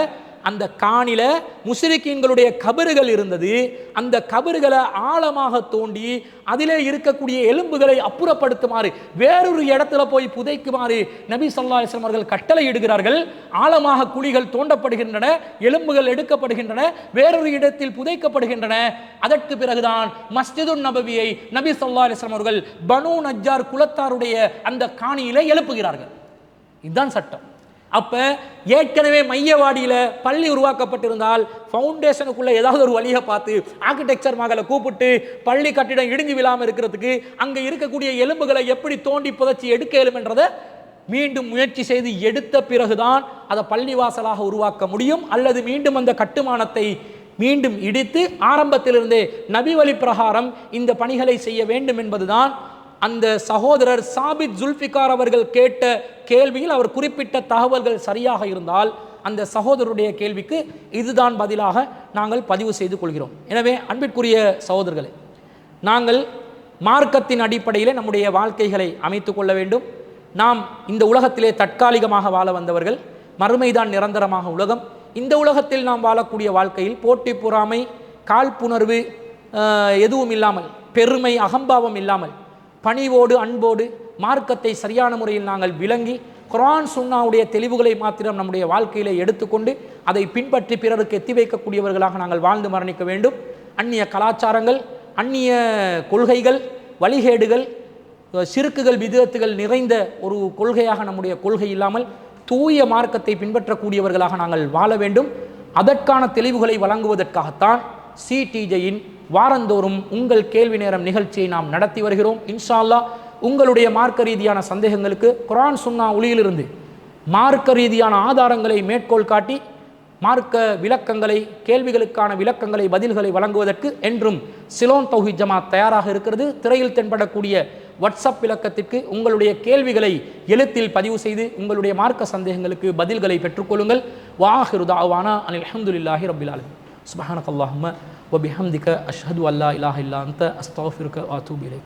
அந்த காணில முஷ்ரிக்கீன்களுடைய கபறுகள் இருந்தது, அந்த கபறுகளை ஆழமாக தோண்டி அதிலே இருக்கக்கூடிய எலும்புகளை அப்புறப்படுத்துமாறு வேறொரு இடத்துல போய் புதைக்குமாறு நபி ஸல்லல்லாஹு அலைஹி வஸல்லம் அவர்கள் கட்டளை இடுகிறார்கள். ஆழமாக குழிகள் தோண்டப்படுகின்றன, எலும்புகள் எடுக்கப்படுகின்றன, வேறொரு இடத்தில் புதைக்கப்படுகின்றன. அதற்கு பிறகுதான் மஸ்ஜிதுன் நபவியை நபி ஸல்லல்லாஹு அலைஹி வஸல்லம் அவர்கள் பனு நஜ்ஜார் குலத்தாருடைய அந்த காணியிலே எழுப்புகிறார்கள். இதுதான் சட்டம். அப்ப ஏற்கனவே மையவாடியில பள்ளி உருவாக்கப்பட்டிருந்தால் ஃபவுண்டேஷனுக்குள்ள ஏதாவது ஒரு வழியை பார்த்து ஆர்கிடெக்சர் மகளை கூப்பிட்டு பள்ளி கட்டிடம் இடிஞ்சு விழாம இருக்கிறதுக்கு அங்க இருக்கக்கூடிய எலும்புகளை எப்படி தோண்டி புதைச்சி எடுக்க இயலும் என்றதை மீண்டும் முயற்சி செய்து எடுத்த பிறகுதான் அதை பள்ளிவாசலாக உருவாக்க முடியும், அல்லது மீண்டும் அந்த கட்டுமானத்தை மீண்டும் இடித்து ஆரம்பத்திலிருந்தே நபி வழி பிரகாரம் இந்த பணிகளை செய்ய வேண்டும் என்பதுதான் அந்த சகோதரர் சாபித் ஜுல்ஃபிகார் அவர்கள் கேட்ட கேள்வியில் அவர் குறிப்பிட்ட தகவல்கள் சரியாக இருந்தால் அந்த சகோதரருடைய கேள்விக்கு இதுதான் பதிலாக நாங்கள் பதிவு செய்து கொள்கிறோம். எனவே அன்பிற்குரிய சகோதரர்களே, நாங்கள் மார்க்கத்தின் அடிப்படையில் நம்முடைய வாழ்க்கைகளை அமைத்து கொள்ள வேண்டும். நாம் இந்த உலகத்திலே தற்காலிகமாக வாழ வந்தவர்கள், மறுமைதான் நிரந்தரமாக உலகம். இந்த உலகத்தில் நாம் வாழக்கூடிய வாழ்க்கையில் போட்டி பொறாமை, காழ்ப்புணர்வு எதுவும் இல்லாமல், பெருமை அகம்பாவம் இல்லாமல், பணிவோடு அன்போடு மார்க்கத்தை சரியான முறையில் நாங்கள் விளங்கி குர்ஆன் சுன்னாவுடைய தெளிவுகளை மாத்திரம் நம்முடைய வாழ்க்கையிலே எடுத்துக்கொண்டு அதை பின்பற்றி பிறருக்கு எத்தி வைக்கக்கூடியவர்களாக நாங்கள் வாழ்ந்து மரணிக்க வேண்டும். அந்நிய கலாச்சாரங்கள், அந்நிய கொள்கைகள், வழிகேடுகள், சிறுக்குகள், விதத்துகள் நிறைந்த ஒரு கொள்கையாக நம்முடைய கொள்கை இல்லாமல் தூய மார்க்கத்தை பின்பற்றக்கூடியவர்களாக நாங்கள் வாழ வேண்டும். அதற்கான தெளிவுகளை வழங்குவதற்காகத்தான் சிடிஜையின் வாரந்தோறும் உங்கள் கேள்வி நேரம் நிகழ்ச்சியை நாம் நடத்தி வருகிறோம். இன்ஷா அல்லாஹ் உங்களுடைய மார்க்க ரீதியான சந்தேகங்களுக்கு குர்ஆன் சுன்னா ஒளியிலிருந்து மார்க்க ரீதியான ஆதாரங்களை மேற்கோள் காட்டி மார்க்க விளக்கங்களை, கேள்விகளுக்கான விளக்கங்களை, பதில்களை வழங்குவதற்கு என்றும் சிலோன் தௌஹீத் ஜமாத் தயாராக இருக்கிறது. திரையில் தென்படக்கூடிய வாட்ஸ்அப் இலக்கத்திற்கு உங்களுடைய கேள்விகளை எழுத்தில் பதிவு செய்து உங்களுடைய மார்க்க சந்தேகங்களுக்கு பதில்களை பெற்றுக்கொள்ளுங்கள். வாஹிரு தஅவானா அனில் ஹம்துலில்லாஹி ரப்பில் ஆலமீன். சுப்ஹானக்கல்லாஹும்ம வ பிஹம்திக அஷ்ஹது அல்லா இலாஹா இல்லா அன்த அஸ்தக்ஃபிருக வ அத்தூபு இலைக்.